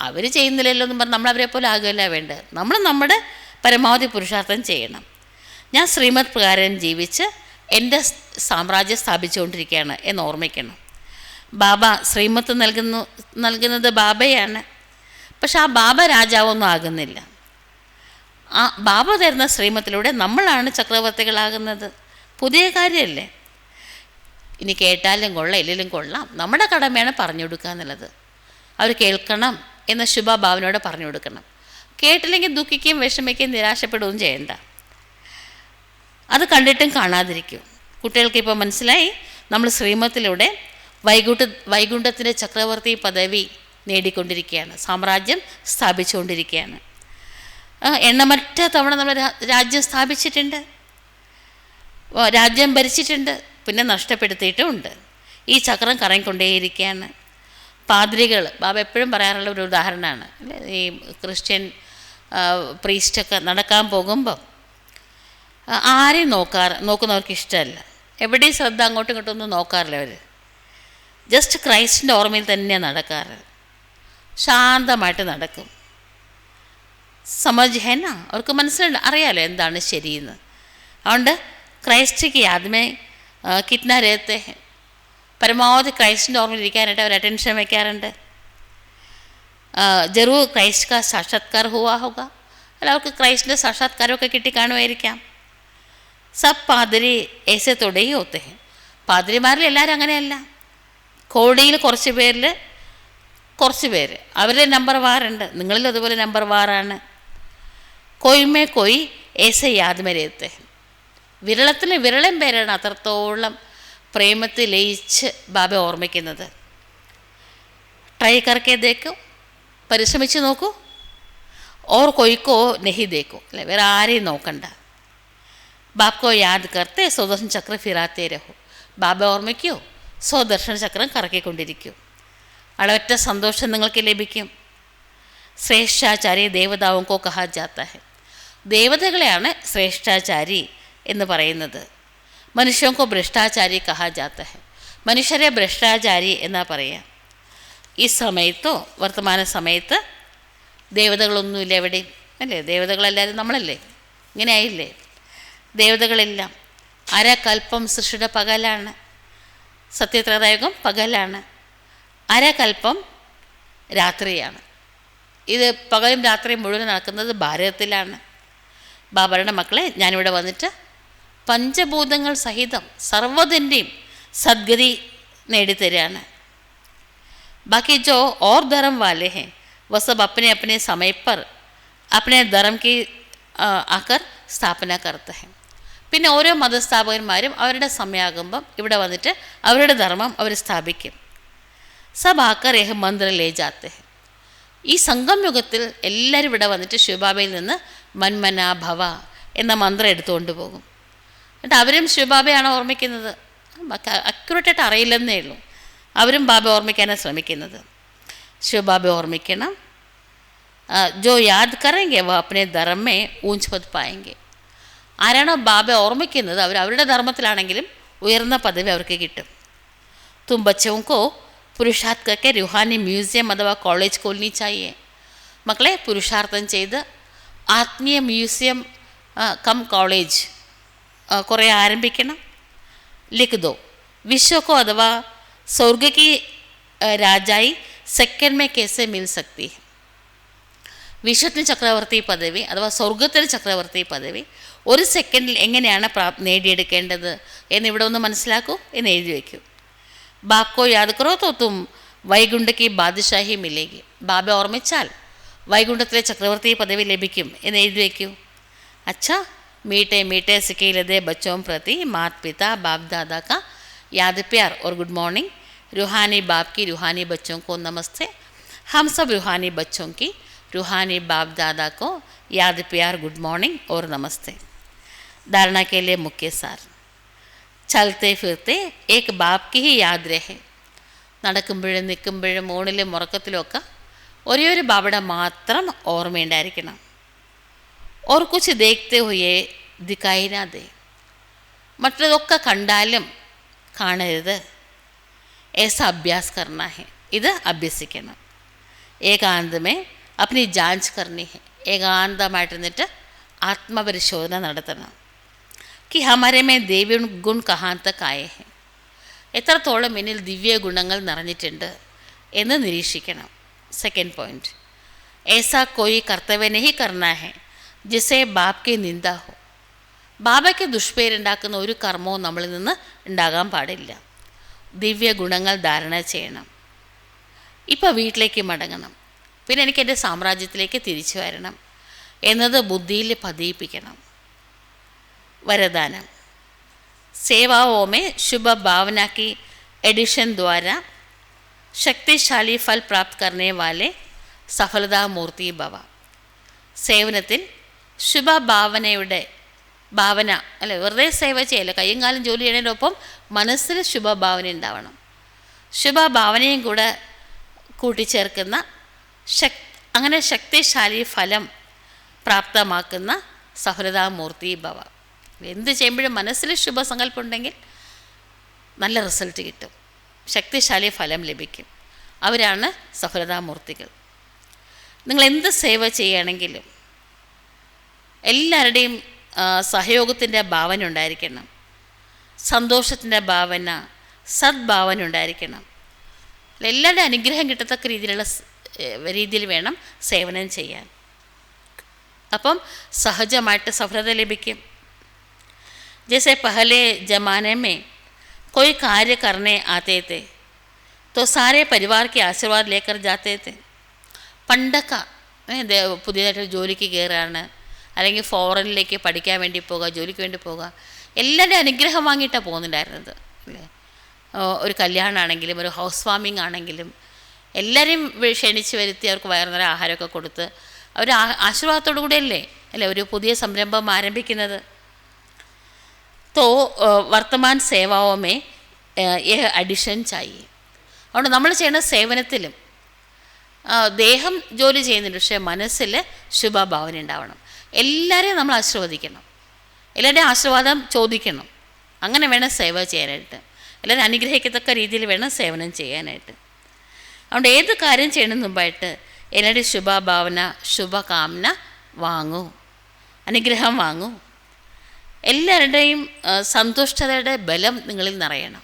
അവർ ചെയ്യുന്നില്ലല്ലോ എന്ന് പറഞ്ഞ് നമ്മളവരെ പോലെ ആകുകയല്ല വേണ്ടത്. നമ്മൾ നമ്മുടെ പരമാവധി പുരുഷാർത്ഥം ചെയ്യണം. ഞാൻ ശ്രീമത് പ്രകാരം ജീവിച്ച് എൻ്റെ സാമ്രാജ്യം സ്ഥാപിച്ചുകൊണ്ടിരിക്കുകയാണ് എന്ന് ഓർമ്മിക്കണം. ബാബ ശ്രീമത്ത് നൽകുന്നത് ബാബയാണ്. പക്ഷെ ആ ബാബ രാജാവൊന്നും ആകുന്നില്ല. ആ ബാബ തരുന്ന ശ്രീമത്തിലൂടെ നമ്മളാണ് ചക്രവർത്തികളാകുന്നത്. പുതിയ കാര്യമല്ലേ. ഇനി കേട്ടാലും കൊള്ളാം ഇല്ലെങ്കിലും കൊള്ളാം, നമ്മുടെ കടമയാണ് പറഞ്ഞു കൊടുക്കുക എന്നുള്ളത്. അവർ കേൾക്കണം എന്ന ശുഭഭാവനയോടെ പറഞ്ഞു കൊടുക്കണം. കേട്ടില്ലെങ്കിൽ ദുഃഖിക്കുകയും വിഷമിക്കുകയും നിരാശപ്പെടുകയും ചെയ്യണ്ട. അത് കണ്ടിട്ടും കാണാതിരിക്കും. കുട്ടികൾക്ക് ഇപ്പോൾ മനസ്സിലായി നമ്മൾ ശ്രീമത്തിലൂടെ വൈകുണ്ഠത്തിൻ്റെ ചക്രവർത്തി പദവി നേടിക്കൊണ്ടിരിക്കുകയാണ്, സാമ്രാജ്യം സ്ഥാപിച്ചുകൊണ്ടിരിക്കുകയാണ്. എണ്ണമറ്റ തവണ നമ്മൾ രാജ്യം സ്ഥാപിച്ചിട്ടുണ്ട്, രാജ്യം ഭരിച്ചിട്ടുണ്ട്, പിന്നെ നഷ്ടപ്പെടുത്തിയിട്ടുമുണ്ട്. ഈ ചക്രം കറങ്ങിക്കൊണ്ടേയിരിക്കുകയാണ്. പാദ്രികൾ, ബാബ എപ്പോഴും പറയാറുള്ള ഒരു ഉദാഹരണമാണ്. ഈ ക്രിസ്ത്യൻ പ്രീസ്റ്റൊക്കെ നടക്കാൻ പോകുമ്പം ആരെയും നോക്കുന്നവർക്ക് ഇഷ്ടമല്ല. എവിടെയും ശ്രദ്ധ അങ്ങോട്ടും ഇങ്ങോട്ടും ഒന്നും നോക്കാറില്ല. അവർ ജസ്റ്റ് ക്രൈസ്റ്റിൻ്റെ ഓർമ്മയിൽ തന്നെയാണ് നടക്കാറ്. ശാന്തമായിട്ട് നടക്കും. സമജ് ഹെന, അവർക്ക് മനസ്സിലുണ്ട്, അറിയാലോ എന്താണ് ശരിയെന്ന്. അതുകൊണ്ട് ക്രൈസ്റ്റിക്ക് യാദ്മേ കിത്ന രഹത്തെ ഹെ, പരമാവധി ക്രൈസ്റ്റിൻ്റെ ഓർമ്മയിൽ ഇരിക്കാനായിട്ട് അവർ അറ്റൻഷൻ വയ്ക്കാറുണ്ട്. ജറൂർ ക്രൈസ്റ്റ് കാ സാക്ഷാത്കാർ ഹുവാ ഹോഗ, അല്ല അവർക്ക് ക്രൈസ്റ്റിൻ്റെ സാക്ഷാത്കാരമൊക്കെ കിട്ടിക്കാണുമായിരിക്കാം. സബ് പാതിരി ഏസെ തൊടേ ഹോത്തെ ഹെ, പാതിരിമാരിൽ എല്ലാവരും അങ്ങനെയല്ല. കോടിയിൽ കുറച്ച് പേര് അവരുടെ നമ്പർ വാറുണ്ട്. നിങ്ങളിലും അതുപോലെ നമ്പർ വാറാണ്. കൊയ്മേ കൊയ് ഏസെ യാദ്മേ രഹത്തെ ഹെ, വിരളം പേരാണ് അത്രത്തോളം പ്രേമത്തിൽ ലയിച്ച് ബാബ ഓർമ്മിക്കുന്നത്. ട്രൈ കറക്കെ ദേക്കോ, പരിശ്രമിച്ച് നോക്കൂ. ഓർ കൊയ്ക്കോ നെഹി ദേക്കോ, അല്ലെ വേറെ ആരെയും നോക്കണ്ട. ബാപ്കോ യാദ് കർത്തെ സ്വദർശൻ ചക്ര ഫിറാത്തേ രഹോ, ബാബ ഓർമ്മിക്കൂ, സ്വദർശന ചക്രം കറക്കിക്കൊണ്ടിരിക്കൂ. അളവറ്റ സന്തോഷം നിങ്ങൾക്ക് ലഭിക്കും. ശ്രേഷ്ഠാചാരി ദേവതാവുങ്കോ കഹാ ജാത്ത ഹെ, ദേവതകളെയാണ് ശ്രേഷ്ഠാചാരി എന്ന് പറയുന്നത്. മനുഷ്യങ്കോ ഭ്രഷ്ടാചാരി കഹാ ജാത്ത ഹെ, മനുഷ്യരെ ഭ്രഷ്ടാചാരി എന്നാ പറയുക. ഈ സമയത്തോ വർത്തമാന സമയത്ത് ദേവതകളൊന്നുമില്ല എവിടെയും, അല്ലേ? ദേവതകളെല്ലാവരും നമ്മളല്ലേ? ഇങ്ങനെ ആയില്ലേ? ദേവതകളെല്ലാം അരകൽപ്പം സൃഷ്ടിയുടെ പകലാണ്, സത്യത്രേതായുഗം പകലാണ്, അരകൽപ്പം രാത്രിയാണ്. ഇത് പകലും രാത്രിയും മുഴുവൻ നടക്കുന്നത് ഭാരതത്തിലാണ്. ബാബയുടെ മക്കളെ, ഞാനിവിടെ വന്നിട്ട് പഞ്ചഭൂതങ്ങൾ സഹിതം സർവ്വതിൻ്റെയും സദ്ഗതി നേടിത്തരാണ്. ബാക്കി ജോ ഓർ ധർമ്മ വാലെ ഹെ വ സബ് अपने अपने समय पर अपने धर्म की ആക്കർ സ്ഥാപന കർത്ത ഹെ. പിന്നെ ഓരോ മതസ്ഥാപകന്മാരും അവരുടെ സമയമാകുമ്പം ഇവിടെ വന്നിട്ട് അവരുടെ ധർമ്മം അവർ സ്ഥാപിക്കും. സബ് ആക്കർ യഹ് മന്ത്ര ലേ ജാത്തെ ഹെ. ഈ സംഗം യുഗത്തിൽ എല്ലാവരും ഇവിടെ വന്നിട്ട് ശിവബാബയിൽ നിന്ന് മന്മന ഭവ എന്ന മന്ത്രം എടുത്തുകൊണ്ട് പോകും. എന്നിട്ട് അവരും ശിവബാബയാണ് ഓർമ്മിക്കുന്നത്. അക്യുറേറ്റായിട്ട് അറിയില്ലെന്നേ ഉള്ളൂ. അവരും ബാബ ഓർമ്മിക്കാനാണ് ശ്രമിക്കുന്നത്. ശിവബാബ ഓർമ്മിക്കണം. ജോ യാദ് കറെങ്കെ വ അപ്നെ ധർമ്മേ ഊഞ്ച് പത് പായെങ്കെ. ആരാണോ ബാബ ഓർമ്മിക്കുന്നത് അവർ അവരുടെ ധർമ്മത്തിലാണെങ്കിലും ഉയർന്ന പദവി അവർക്ക് കിട്ടും. തും ബച്ചോങ്കോ പുരുഷാർത്ഥ് കക്കെ റുഹാനി മ്യൂസിയം അഥവാ കോളേജ് खोलनी चाहिए. മക്കളെ, പുരുഷാർത്ഥം ചെയ്ത് ആത്മീയ മ്യൂസിയം കം കോളേജ് കുറേ ആരംഭിക്കണം. ലിഖ് ദോ വിശ്വക്കോ അഥവാ സ്വർഗ की രാജായി സെക്കൻഡ് മേ കേസെ മിൽ സക്തി. വിശ്വത്തിന് ചക്രവർത്തി പദവി അഥവാ സ്വർഗത്തിന് ചക്രവർത്തി പദവി ഒരു സെക്കൻഡിൽ എങ്ങനെയാണ് നേടിയെടുക്കേണ്ടത് എന്നിവിടെ ഒന്ന് മനസ്സിലാക്കൂ എന്ന് എഴുതി വയ്ക്കൂ. ബാപ്കോ യാദ് കറോ തോ തും വൈകുണ്ഠയ്ക്ക് ബാദുഷാഹി മിലേഗി. ബാബ ഓർമ്മിച്ചാൽ വൈകുണ്ഠത്തിലെ ചക്രവർത്തി പദവി ലഭിക്കും എന്ന് എഴുതി വയ്ക്കൂ. അച്ഛാ, मीठे मीठे सिकेलदे बच्चों प्रति माता पिता बाप दादा का याद प्यार और गुड मॉर्निंग. रूहानी बाप की रूहानी बच्चों को नमस्ते. हम सब रूहानी बच्चों की रूहानी बाप दादा को याद प्यार गुड मॉर्निंग और नमस्ते। धारणा के लिए मुख्य सार, चलते फिरते एक बाप की ही याद रहे। നടക്കുമ്പോഴും നിൽക്കുമ്പോഴും ഊണിലും ഉറക്കത്തിലുമൊക്കെ ഒരേ ഒരു ബാബയുടെ മാത്രം ഓർമ്മയുണ്ടായിരിക്കണം. और कुछ देखते हुए दिखाई ना दे, മറ്റതൊക്കെ കണ്ടാലും കാണരുത്. ऐसा अभ्यास करना है, ഇത് അഭ്യസിക്കണം. ഏകാന്തമേ अपनी जांच करनी है, ഏകാന്തമായിട്ടിരുന്നിട്ട് ആത്മപരിശോധന നടത്തണം. कि हमारे में देवी गुण कहाँ तक आए हैं, എത്രത്തോളം എന്നിൽ ദിവ്യ ഗുണങ്ങൾ നിറഞ്ഞിട്ടുണ്ട് എന്ന് നിരീക്ഷിക്കണം. സെക്കൻഡ് പോയിന്റ്, ऐसा कोई कर्तव्य नहीं करना है जिसे बाप की निंदा हो. ബാബയ്ക്ക് ദുഷ്പേരുണ്ടാക്കുന്ന ഒരു കർമ്മവും നമ്മളിൽ നിന്ന് ഉണ്ടാകാൻ പാടില്ല. ദിവ്യ ഗുണങ്ങൾ ധാരണ ചെയ്യണം. ഇപ്പോൾ വീട്ടിലേക്ക് മടങ്ങണം, പിന്നെ എനിക്ക് എൻ്റെ സാമ്രാജ്യത്തിലേക്ക് തിരിച്ചു വരണം എന്നത് ബുദ്ധിയിൽ പതിയിപ്പിക്കണം. वरदान, सेवाओं में शुभ भावना की एडिशन द्वारा शक्तिशाली फल प्राप्त करने वाले सफलता मूर्ति भव. സേവനത്തിൽ ശുഭഭാവനയുടെ ഭാവന അല്ലെ, വെറുതെ സേവ ചെയ്യല്ല, കയ്യും കാലും ജോലി ചെയ്യുന്നതിനൊപ്പം മനസ്സിൽ ശുഭഭാവന ഉണ്ടാവണം. ശുഭഭാവനയും കൂടെ കൂട്ടിച്ചേർക്കുന്ന അങ്ങനെ ശക്തിശാലി ഫലം പ്രാപ്തമാക്കുന്ന സഫലതാമൂർത്തി ഭവ. എന്ത് ചെയ്യുമ്പോഴും മനസ്സിൽ ശുഭസങ്കല്പം ഉണ്ടെങ്കിൽ നല്ല റിസൾട്ട് കിട്ടും, ശക്തിശാലി ഫലം ലഭിക്കും. അവരാണ് സഫലതാമൂർത്തികൾ. നിങ്ങൾ എന്ത് സേവ ചെയ്യുകയാണെങ്കിലും എല്ലാവരുടെയും സഹയോഗത്തിൻ്റെ ഭാവന ഉണ്ടായിരിക്കണം, സന്തോഷത്തിൻ്റെ ഭാവന, സദ്ഭാവന ഉണ്ടായിരിക്കണം. എല്ലാവരുടെ അനുഗ്രഹം കിട്ടത്തക്ക രീതിയിൽ വേണം സേവനം ചെയ്യാൻ. അപ്പം സഹജമായിട്ട് സഫലത ലഭിക്കും. जैसे पहले ज़माने में कोई कार्य करने आते थे तो सारे परिवार के आशीर्वाद लेकर जाते थे. പണ്ടൊക്കെ പുതിയതായിട്ട് ജോലിക്ക് കയറുകയാണ്, അല്ലെങ്കിൽ ഫോറിനിലേക്ക് പഠിക്കാൻ വേണ്ടി പോകുക, ജോലിക്ക് വേണ്ടി പോകുക, എല്ലാവരുടെയും അനുഗ്രഹം വാങ്ങിയിട്ടാണ് പോകുന്നുണ്ടായിരുന്നത് അല്ലേ. ഒരു കല്യാണമാണെങ്കിലും ഒരു ഹൗസ് വാമിംഗ് ആണെങ്കിലും എല്ലാവരെയും ക്ഷണിച്ച് വരുത്തി അവർക്ക് വയറുനിറയെ ആഹാരമൊക്കെ കൊടുത്ത് അവർ ആശീർവാദത്തോടു കൂടിയല്ലേ അല്ലേ ഒരു പുതിയ സംരംഭം ആരംഭിക്കുന്നത്. तो വർത്തമാൻ സേവാओं में यह അഡിഷൻ चाहिए. അതുകൊണ്ട് നമ്മൾ ചെയ്യുന്ന സേവനത്തിലും ദേഹം ജോലി ചെയ്യുന്നുണ്ട്, പക്ഷേ മനസ്സിൽ ശുഭഭാവന ഉണ്ടാവണം. എല്ലാവരെയും നമ്മൾ ആശീർവദിക്കണം, എല്ലാവരുടെയും ആശീർവാദം ചോദിക്കണം. അങ്ങനെ വേണം സേവ ചെയ്യാനായിട്ട്, എല്ലാവരും അനുഗ്രഹിക്കത്തക്ക രീതിയിൽ വേണം സേവനം ചെയ്യാനായിട്ട്. അതുകൊണ്ട് ഏത് കാര്യം ചെയ്യുന്നതിന് മുമ്പായിട്ട് എല്ലാവരുടെയും ശുഭഭാവന, ശുഭകാമന വാങ്ങൂ, അനുഗ്രഹം വാങ്ങൂ. എല്ലാവരുടെയും സന്തുഷ്ടതയുടെ ബലം നിങ്ങളിൽ നിറയണം.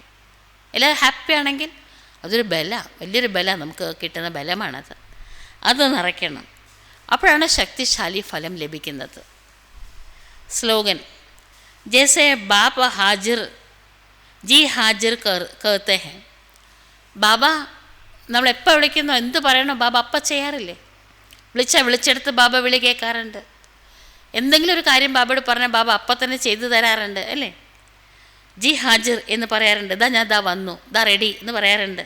എല്ലാവരും ഹാപ്പി ആണെങ്കിൽ അതൊരു വലിയൊരു നമുക്ക് കിട്ടുന്ന ബലമാണത്. അത് നിറയ്ക്കണം. അപ്പോഴാണ് ശക്തിശാലി ഫലം ലഭിക്കുന്നത്. സ്ലോഗൻ, ജैसे बाप हाजिर जी हाजिर कहते हैं. ബാബ നമ്മളെപ്പോൾ വിളിക്കുന്നോ, എന്ത് പറയണോ ബാബ അപ്പം ചെയ്യാറില്ലേ? വിളിച്ചെടുത്ത് ബാബ വിളി കേൾക്കാറുണ്ട്. എന്തെങ്കിലും ഒരു കാര്യം ബാബയോട് പറഞ്ഞാൽ ബാബ അപ്പം തന്നെ ചെയ്തു തരാറുണ്ട് അല്ലേ. ജി ഹാജിർ എന്ന് പറയാറുണ്ട്, ഞാൻ വന്നു, റെഡി എന്ന് പറയാറുണ്ട്.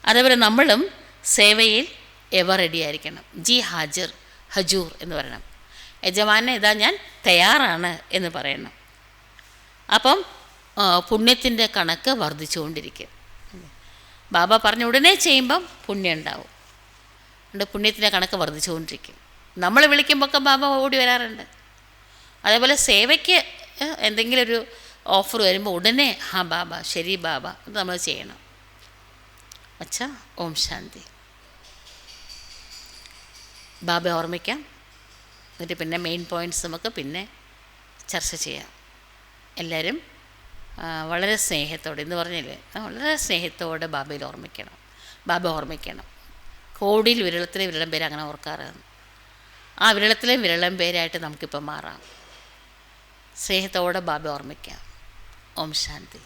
അതേപോലെ നമ്മളും സേവയിൽ എവർ റെഡി ആയിരിക്കണം. ജി ഹാജിർ, ഹജൂർ എന്ന് പറയണം. യജമാനെ ഞാൻ തയ്യാറാണ് എന്ന് പറയണം. അപ്പം പുണ്യത്തിൻ്റെ കണക്ക് വർദ്ധിച്ചുകൊണ്ടിരിക്കും. ബാബ പറഞ്ഞ ഉടനെ ചെയ്യുമ്പം പുണ്യം ഉണ്ടാവും. അതുകൊണ്ട് പുണ്യത്തിൻ്റെ കണക്ക് വർദ്ധിച്ചുകൊണ്ടിരിക്കും. നമ്മൾ വിളിക്കുമ്പോഴൊക്കെ ബാബ ഓടി വരാറുണ്ട്. അതേപോലെ സേവയ്ക്ക് എന്തെങ്കിലും ഒരു ഓഫർ വരുമ്പോൾ ഉടനെ ബാബ ശരി ബാബ അത് നമ്മൾ ചെയ്യണം. അച്ഛാ, ഓം ശാന്തി. ബാബ ഓർമ്മിക്കാം, എന്നിട്ട് പിന്നെ മെയിൻ പോയിൻറ്റ്സ് നമുക്ക് പിന്നെ ചർച്ച ചെയ്യാം. എല്ലാവരും വളരെ സ്നേഹത്തോടെ, എന്ന് പറഞ്ഞില്ലേ, വളരെ സ്നേഹത്തോടെ ബാബയിൽ ഓർമ്മിക്കണം. ബാബ ഓർമ്മിക്കണം. കോടിയിൽ വിരളത്തിലെ വിരളം പേര് അങ്ങനെ ഓർക്കാറാണ്. ആ വിരളത്തിലെ വിരളം പേരായിട്ട് നമുക്കിപ്പോൾ മാറാം. സ്നേഹത്തോടെ ബാബ ഓർമ്മിക്കാം. ഓം ശാന്തി.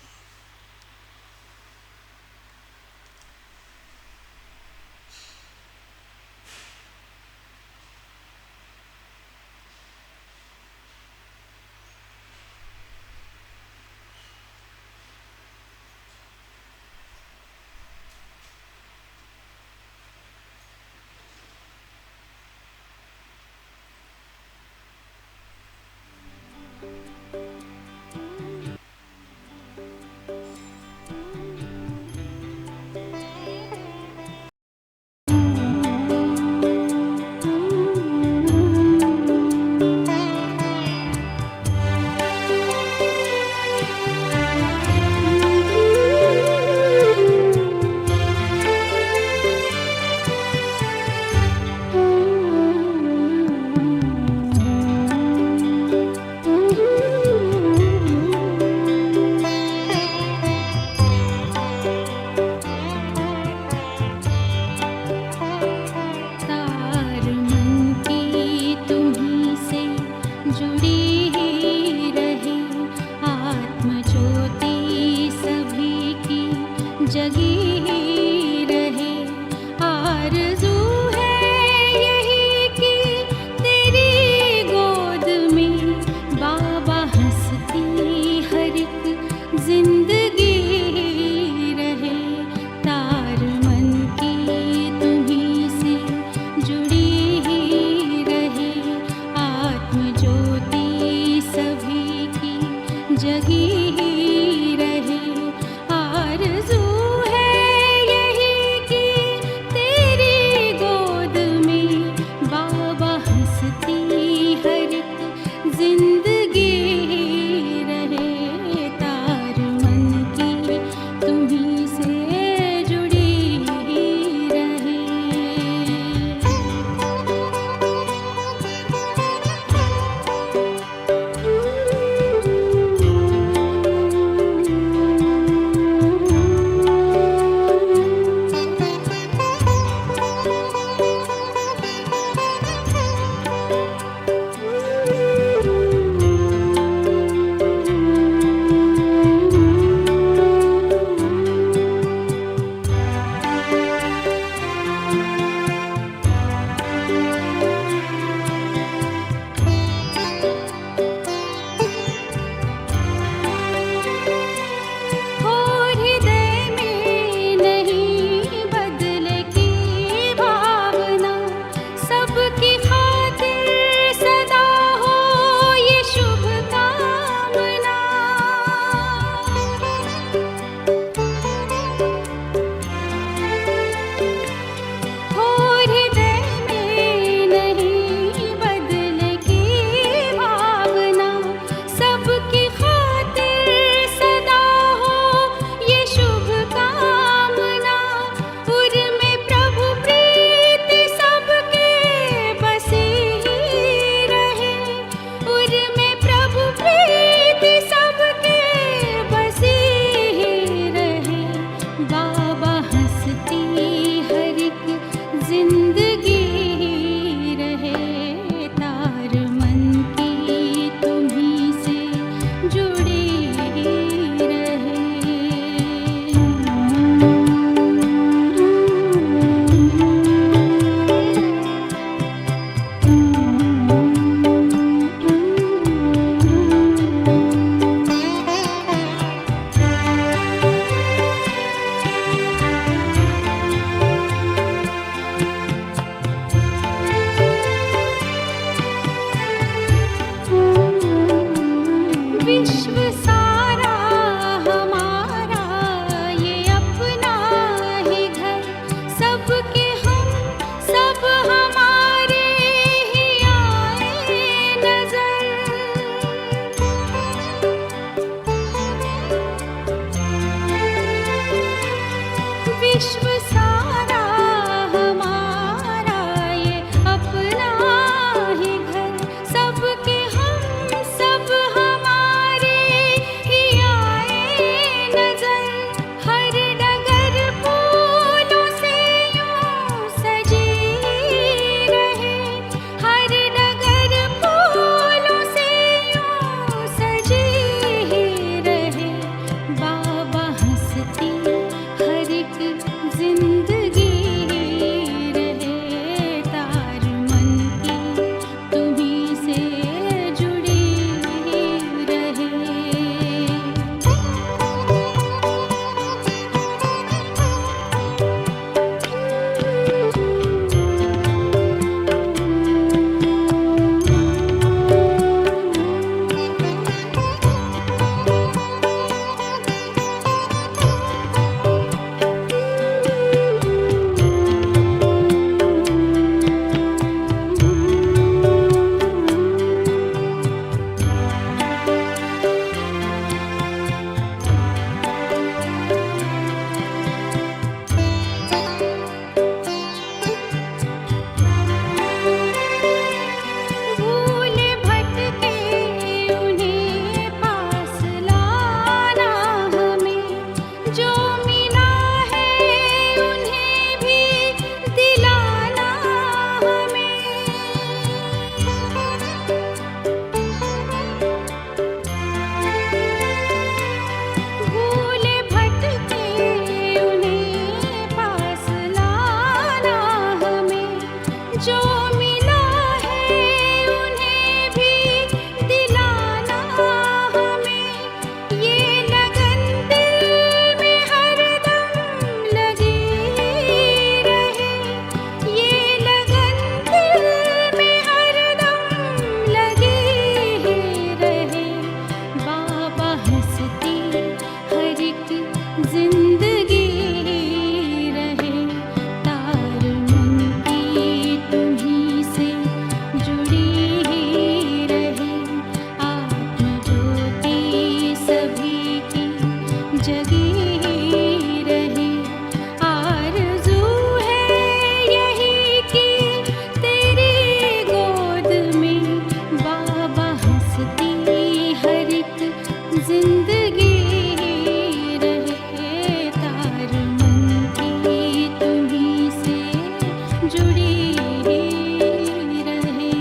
जिंदगी रहे तार मन की तुम्हीं से जुड़ी ही रहे, आत्म ज्योति सभी की जगी ही रहे। आरज़ू है यही कि तेरी गोद में बाबा हंसती हर एक जिंदगी रहे, तार मन की तुम्हीं से जुड़ी रहे। हो हृदय में नहीं बदले की भावना, सबकी खातिर सदा हो ये शुभ कामना। हो हृदय में नहीं बदले की भावना, सबकी खातिर सदा हो ये शुभ कामना। उर में प्रभु प्रीति सबके बसी ही रहे, उर में प्रभु प्रीति सबके बसी ही रहे। बाबा हंसती हर एक जिंदगी रहे, तार मन की तुम्हीं से जुड़ी विश्व सारा हमारा ये अपना ही घर, सबके हम सब हमारे ही आए नजर। विश्व सारा हमारा ये अपना ही घर, सबके हम सब हमारे जिंदगी रहे तार मन की तुम्हीं से जुड़ी रहे।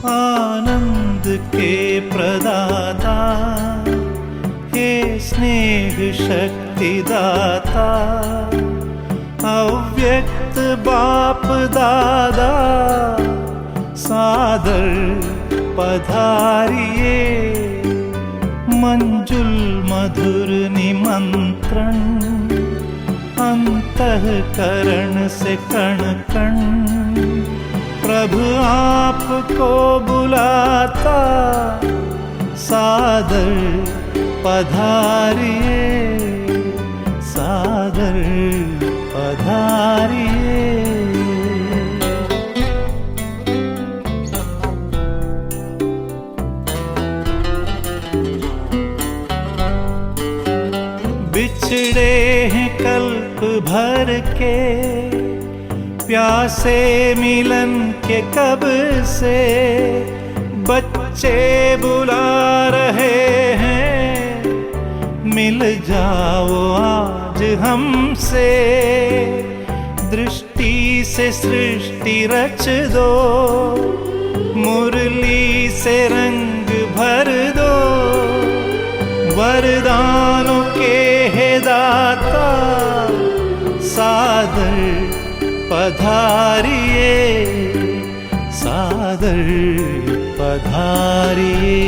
आनंद के प्रदाता हे स्नेह शक्ति दाता, अव्यक्त बाप दादा सादर पधारिए। मंजुल मधुर निमंत्रण अंतःकरण से कण कण प्रभु आपको बुलाता, सादर पधारिए, सादर पधारिए। बिछड़े हैं कल्प भर के, प्यासे मिलन के कब से, बच्चे बुला रहे हैं, मिल जाओ आज हमसे। दृष्टि से सृष्टि रच दो, मुरली से रंग भर दो, वरदानों के हे दाता, सादर पधारिए, सादर पधारिए।